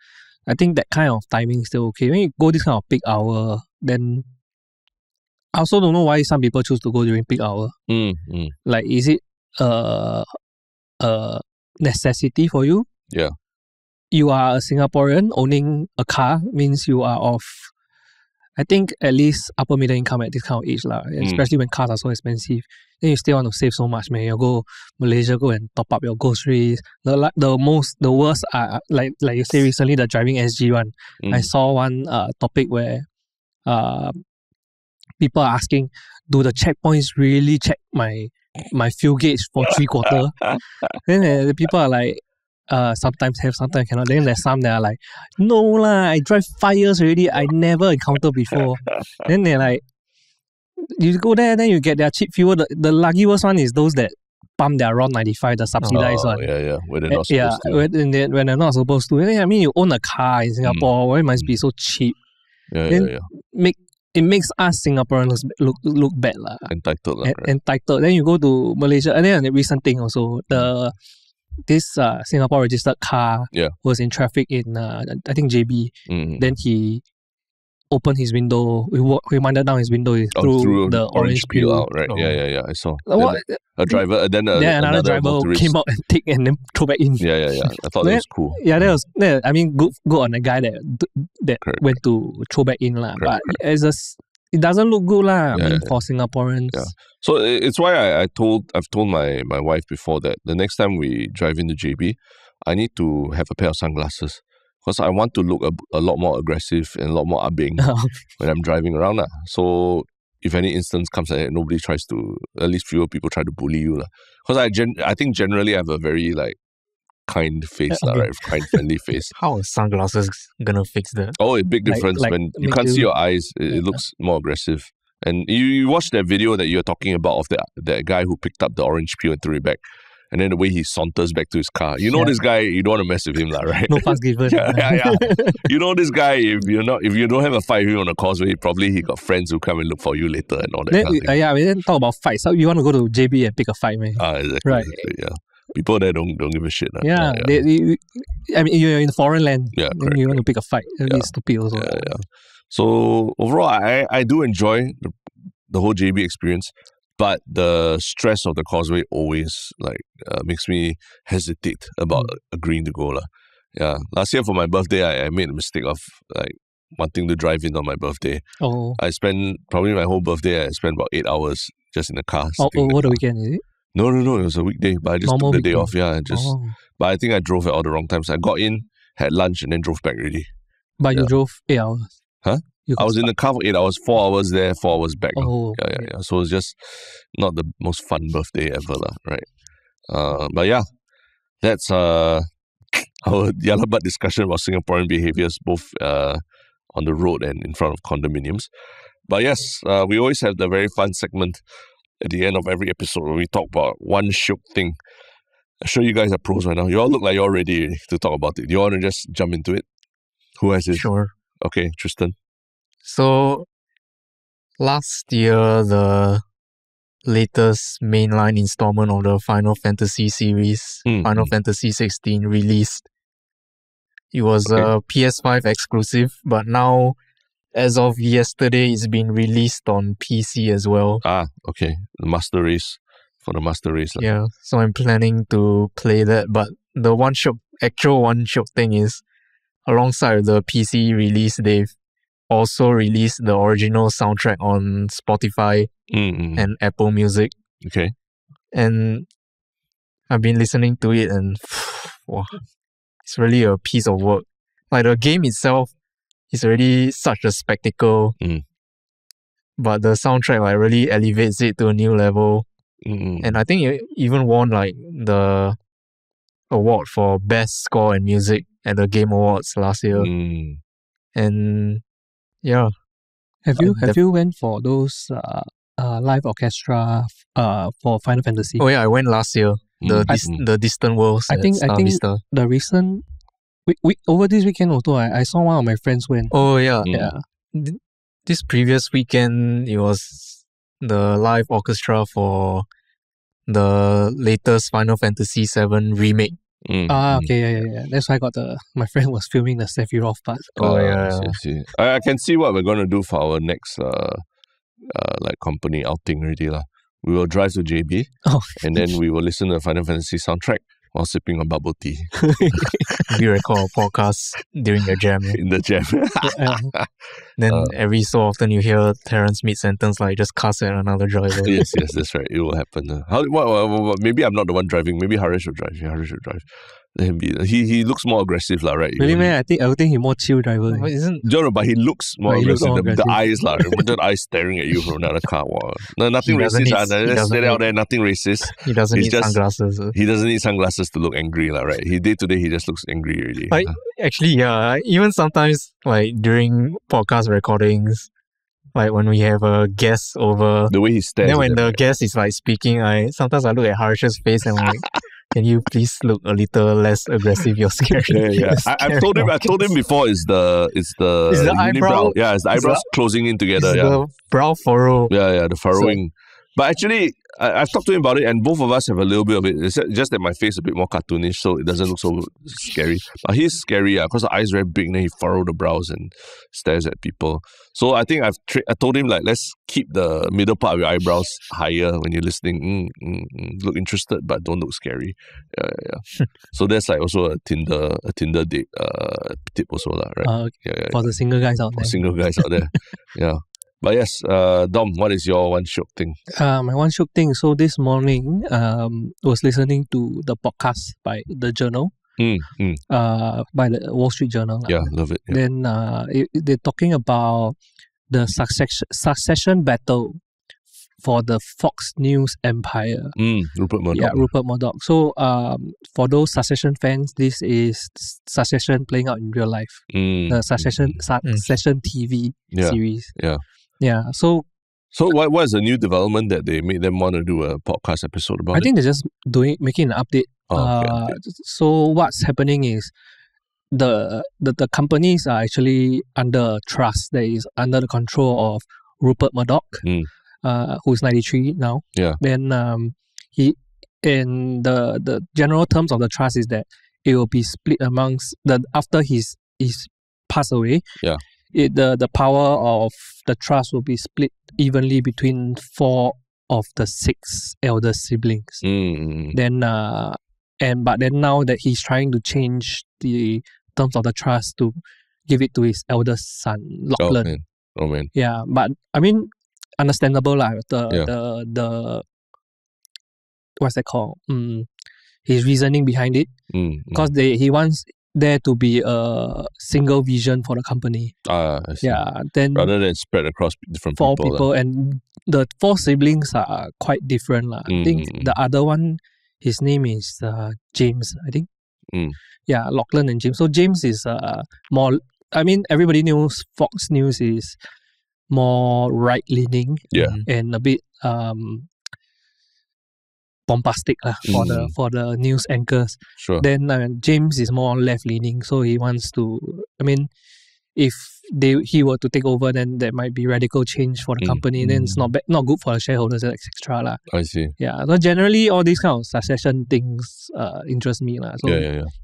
I think that kind of timing is still okay. When you go this kind of peak hour, then I also don't know why some people choose to go during peak hour. Like, is it a necessity for you? Yeah. You are a Singaporean, owning a car means you are of, I think at least upper middle income at this kind of age, especially when cars are so expensive. Then you still want to save so much, man. You go Malaysia, go and top up your groceries. The worst are like you say recently, the driving SG one. I saw one topic where people are asking, do the checkpoints really check my fuel gauge for 3/4? Then the people are like, sometimes have, sometimes cannot. Then there's some that are like, no lah, I drive 5 years already, I never encountered before. Then they're like, you go there, then you get their cheap fuel. The lucky worst one is those that pump their RON 95, the subsidized one. Yeah, when they're not supposed to. When they're not supposed to. I mean, you own a car in Singapore, why it must be so cheap? It makes us Singaporeans look bad lah. Entitled. Right? Entitled. Then you go to Malaysia, and then the recent thing also, this Singapore registered car was in traffic in I think JB. Then he opened his window. He winded down his window through the orange peel out. Right? Yeah. I saw. A driver, another driver motorist came out and take and then throw back in. Yeah. I thought that was cool. Yeah, that was. I mean, good on the guy that went to throw back in lah. But it doesn't look good lah. For Singaporeans. Yeah. So it's why I've told my wife before that the next time we drive into JB, I need to have a pair of sunglasses because I want to look a lot more aggressive and a lot more abing when I'm driving around lah. So if any instance comes like that, nobody tries to, at least fewer people try to bully you lah. Because I think generally I have a very like kind face lah, right? Kind, friendly face. How are sunglasses gonna fix that? Oh, a big difference when you can't see your eyes. It looks more aggressive. And you watch that video that you're talking about of that guy who picked up the orange peel and threw it back. And then the way he saunters back to his car. You know this guy, you don't want to mess with him, right? No fuss given. Yeah. You know this guy, if you don't have a fight with him on the causeway, probably he got friends who come and look for you later and all that kind of thing. We didn't talk about fights. So you want to go to JB and pick a fight, man. Exactly. Right. Exactly, yeah. People there don't give a shit. Yeah. I mean, you're in foreign land. Yeah, correct, you want to pick a fight. It'd be stupid also. Yeah. So overall, I do enjoy the whole JB experience. But the stress of the causeway always makes me hesitate about agreeing to go lah. Yeah, last year for my birthday, I made a mistake of wanting to drive in on my birthday. Oh, I spent probably my whole birthday. I spent about 8 hours just in the car. Over the weekend, is it? No, it was a weekday. But I just took the day off. Yeah, But I think I drove at all the wrong times. I got in, had lunch, and then drove back already. But you drove 8 hours. Huh? I was in the car for 8 hours, 4 hours there, 4 hours back. Yeah. So it's just not the most fun birthday ever, right? But yeah, that's our Yalabat discussion about Singaporean behaviours, both on the road and in front of condominiums. But yes, we always have the very fun segment at the end of every episode where we talk about one Shiok thing. I'm sure you guys are pros right now. You all look like you're ready to talk about it. Do you want to just jump into it? Who has it? Sure. Okay, Tristen. So, last year, the latest mainline installment of the Final Fantasy series, Final Fantasy 16, released. It was a PS5 exclusive, but now, as of yesterday, it's been released on PC as well. Okay. The Master Race. For the Master Race. Yeah, so I'm planning to play that, but the actual one Shiok thing is, alongside the PC release, they've also released the original soundtrack on Spotify and Apple Music. Okay. And I've been listening to it and wow, it's really a piece of work. Like the game itself is already such a spectacle. But the soundtrack really elevates it to a new level. And I think it even won the award for Best Score and Music at the Game Awards last year. And yeah. Have you went for those live orchestra for Final Fantasy? Oh yeah, I went last year. The Distant Worlds. I think the recent over this weekend also I saw one of my friends went. Oh yeah. This previous weekend it was the live orchestra for the latest Final Fantasy 7 remake. Okay, yeah. That's why I got my friend was filming the Sephiroth part. See. I can see what we're going to do for our next company outing already lah. We will drive to JB and then we will listen to the Final Fantasy soundtrack while sipping on bubble tea. We record a podcast during the jam. In the jam. Then every so often you hear Terrence mid-sentence like just cuss at another driver. Yes, that's right. It will happen. Maybe I'm not the one driving. Maybe Harish will drive. Let him be. He looks more aggressive, right? Really, man? I think he's more chill driver. But he looks more aggressive. The eyes, the eyes staring at you from another car. Wow. No, nothing racist. Let's stay out there. Nothing racist. He doesn't need sunglasses. He doesn't need sunglasses to look angry, right? Day to day, he just looks angry already. Actually, yeah. Even sometimes, like during podcast recordings, like when we have a guest over, the way he stares. Then when the guest is like speaking, sometimes I look at Harish's face and I'm like, can you please look a little less aggressive? You're scary. Yeah. I told him before. It's the eyebrow. Yeah, it's the eyebrows closing in together. The brow furrow. Yeah, the furrowing. But actually, I've talked to him about it, and both of us have a little bit of it. It's just that my face is a bit more cartoonish, so it doesn't look so scary. But he's scary, because the eyes are very big, and then he furrows the brows and stares at people. So I think I told him, like, let's keep the middle part of your eyebrows higher when you're listening. Look interested, but don't look scary. Yeah. So that's like also a Tinder date tip also, right? For the single guys out there. For single guys out there, yeah. But yes, Dom, what is your one Shiok thing? My one Shiok thing. So this morning, was listening to the podcast by the Journal, by the Wall Street Journal. Yeah, love it. Yeah. Then they're talking about the succession battle for the Fox News empire. Rupert Murdoch. Yeah, Rupert Murdoch. So for those Succession fans, this is Succession playing out in real life. The Succession TV series. Yeah. So what is the new development that they made them want to do a podcast episode about? I think they're just making an update. Okay. So what's happening is the companies are actually under trust. That is under the control of Rupert Murdoch, who's 93 now. Yeah. Then the general terms of the trust is that it will be split amongst after he's passed away. Yeah. The power of the trust will be split evenly between 4 of the 6 elder siblings. Then but then now that he's trying to change the terms of the trust to give it to his eldest son, Lachlan. Oh man. Yeah, but I mean, understandable lah. The what's that called? His reasoning behind it, because he wants there to be a single vision for the company. I see. Yeah, then rather than spread across different 4 people, and the 4 siblings are quite different lah. I think the other one, his name is James, I think. Yeah, Lachlan and James. So James is more. I mean, everybody knows Fox News is more right-leaning. And a bit bombastic for the news anchors. Sure. Then James is more left-leaning, so he wants to. I mean, if he were to take over, then there might be radical change for the company. Then it's not good for the shareholders, etc. lah. I see. Yeah. So generally, all these kind of succession things interest me lah. So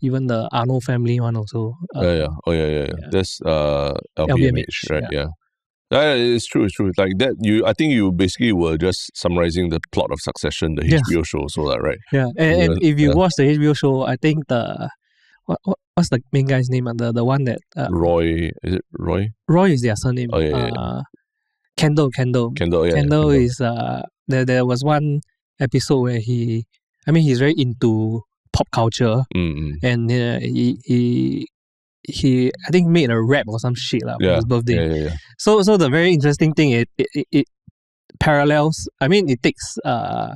even the Arnold family one also. Yeah. That's LVMH, right? Yeah. It's true. Like that, I think you basically were just summarizing the plot of Succession, the HBO show, so that, right? Yeah, and if you watch the HBO show, I think what's the main guy's name? The one that Roy, is it Roy? Roy is their surname. Oh yeah. Kendall. Kendall is there was one episode where he's very into pop culture, and he I think made a rap or some shit for his birthday. Yeah. So the very interesting thing it parallels. I mean, it takes the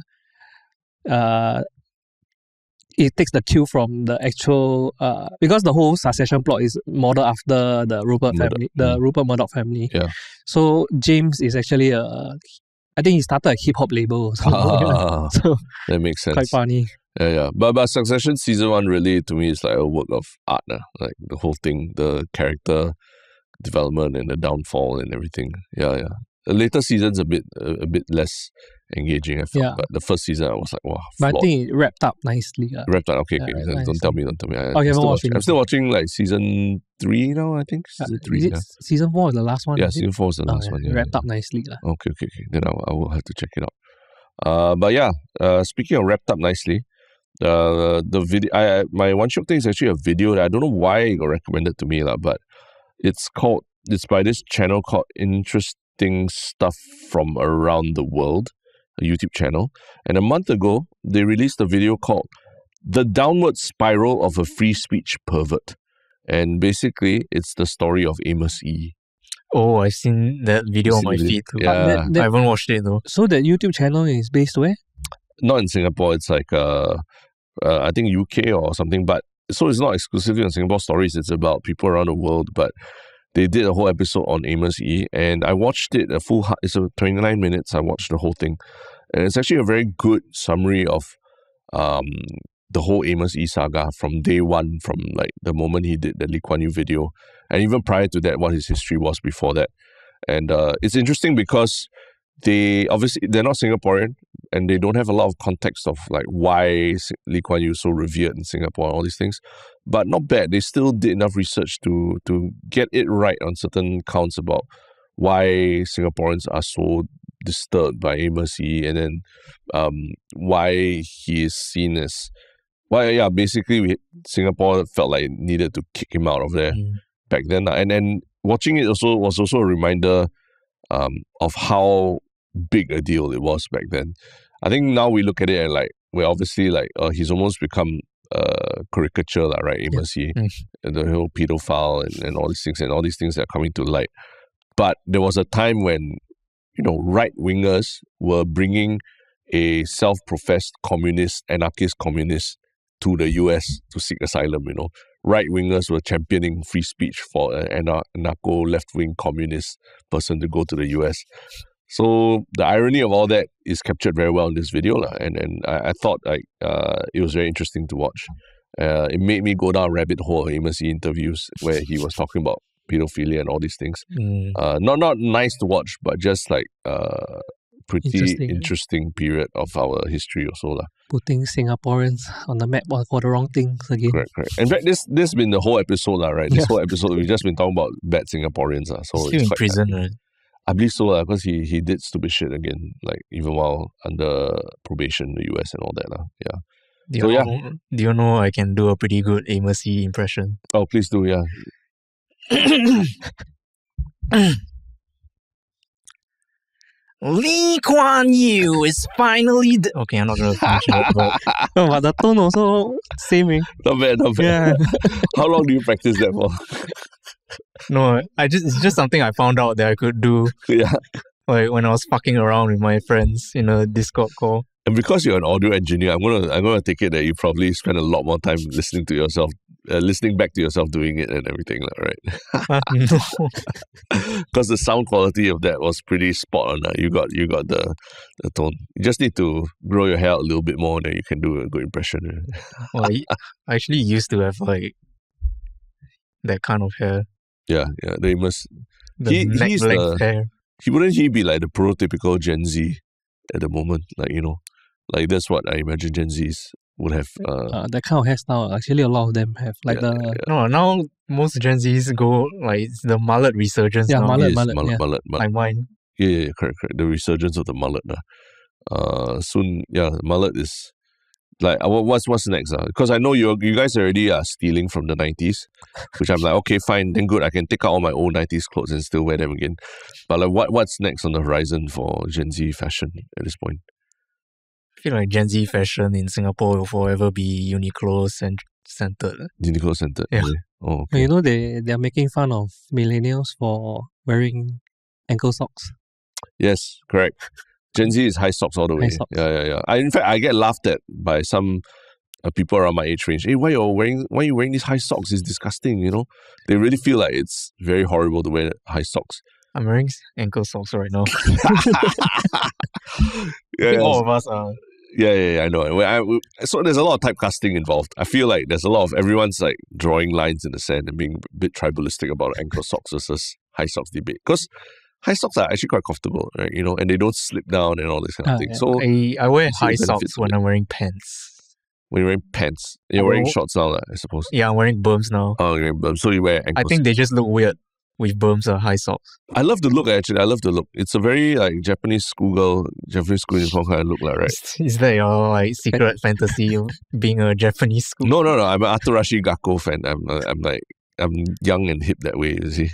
cue from the actual because the whole Succession plot is modeled after the Rupert family, the Rupert Murdoch family. Yeah. So James is actually I think he started a hip hop label. So that makes sense. Quite funny. Yeah. But Succession season 1 really, to me, is like a work of art. Like the whole thing, the character development and the downfall and everything. Yeah. The later season's a bit less engaging, I felt. But the first season, I was like, wow. But I think it wrapped up nicely. Wrapped up, okay. Nice. Don't tell me. I'm still watching like season 3 now, I think. Season 3. Season 4 is the last one? Yeah, season 4 is the last one. Wrapped up nicely. Okay. Then I will have to check it out. But yeah, speaking of wrapped up nicely, The video, my one Shiok Thing is actually a video that I don't know why it got recommended to me, but it's by this channel called Interesting Stuff from Around the World, a YouTube channel. And a month ago, they released a video called The Downward Spiral of a Free Speech Pervert. And basically, it's the story of Amos E. Oh, I've seen that video on my feed too. Yeah. I haven't watched it though. So that YouTube channel is based where? Not in Singapore. It's like I think UK or something. But so it's not exclusively on Singapore stories. It's about people around the world. But they did a whole episode on Amos E, and I watched it it's 29 minutes. I watched the whole thing, and it's actually a very good summary of the whole Amos E saga from day one, from like the moment he did the Lee Kuan Yew video, and even prior to that, what his history was before that. And it's interesting because they're not Singaporean, and they don't have a lot of context of like why Lee Kuan Yew is so revered in Singapore and all these things. But not bad. They still did enough research to get it right on certain counts about why Singaporeans are so disturbed by Amos E, and then why he is seen as basically Singapore felt like it needed to kick him out of there back then. And then watching it was also a reminder of how big a deal it was back then. I think now we look at it and like, we're obviously like, he's almost become a caricature, right? Amos E, and the whole pedophile and all these things that are coming to light. But there was a time when, right-wingers were bringing a self-professed anarchist communist to the US to seek asylum, Right-wingers were championing free speech for an anarcho left-wing communist person to go to the US. So the irony of all that is captured very well in this video, and I thought it was very interesting to watch. It made me go down a rabbit hole of Amos E interviews where he was talking about pedophilia and all these things. Not nice to watch, but just like pretty interesting period of our history also. Putting Singaporeans on the map for the wrong things again. Correct. In fact, this has been the whole episode, right? This whole episode, we've just been talking about bad Singaporeans. So still in prison, right? I believe so, because he did stupid shit again, like even while under probation in the US and all that. Yeah. Do you know I can do a pretty good Amos E impression? Oh, please do, yeah. Lee Kuan Yew is finally... Okay, I'm not going to finish it, but the tone also same. Not bad. Yeah. How long do you practice that for? No, it's just something I found out that I could do. Yeah. Like when I was fucking around with my friends in a Discord call. And because you're an audio engineer, I'm gonna take it that you probably spend a lot more time listening to yourself, listening back to yourself doing it and everything, right? No. Because the sound quality of that was pretty spot on. You got the tone. You just need to grow your hair out a little bit more, and then you can do a good impression. Well, I actually used to have like that kind of hair. Yeah. They must. He's hair. Wouldn't he be like the prototypical Gen Z at the moment? Like that's what I imagine Gen Zs would have. That kind of hairstyle. Actually, a lot of them have No, now most Gen Zs go like it's the mullet resurgence. Yeah, now. mullet. Like mine. Yeah, correct. The resurgence of the mullet. Soon, mullet is like what's next? Because I know you guys already are stealing from the 90s, which I'm like, okay, fine, then good. I can take out all my old 90s clothes and still wear them again. But like, what's next on the horizon for Gen Z fashion at this point? I feel like Gen Z fashion in Singapore will forever be Uniqlo centered. Uniqlo centered. Yeah. Oh, okay. They are making fun of millennials for wearing ankle socks. Yes, correct. Gen Z is high socks all the way. Yeah. In fact, I get laughed at by some people around my age range. Hey, why you wearing these high socks? It's disgusting. They really feel like it's very horrible to wear high socks. I'm wearing ankle socks right now. Yeah, all of us are. Yeah, I know. So there's a lot of typecasting involved. I feel like there's a lot of everyone's like drawing lines in the sand and being a bit tribalistic about ankle socks versus high socks debate. Because high socks are actually quite comfortable, right? And they don't slip down and all this kind of thing. So I wear high socks when I'm wearing pants. When you're wearing pants, you're wearing shorts now, I suppose. Yeah, I'm wearing berms now. Oh, you're wearing berms. So you wear ankle I think they just look weird. with berms or high socks. I love the look, actually. I love the look. It's a very Japanese schoolgirl, Japanese school uniform kind of look, right? Is that your secret fantasy of being a Japanese school? No. I'm an Atarashi Gakko fan. I'm young and hip that way, you see.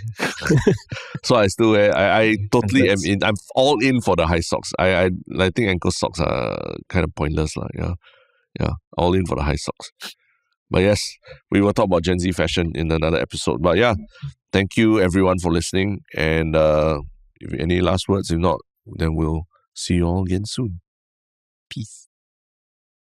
So I still wear, I totally am in, I'm all in for the high socks. I think ankle socks are kind of pointless. Yeah, all in for the high socks. But yes, we will talk about Gen Z fashion in another episode. But yeah, thank you everyone for listening. And if any last words, if not, then we'll see you all again soon. Peace.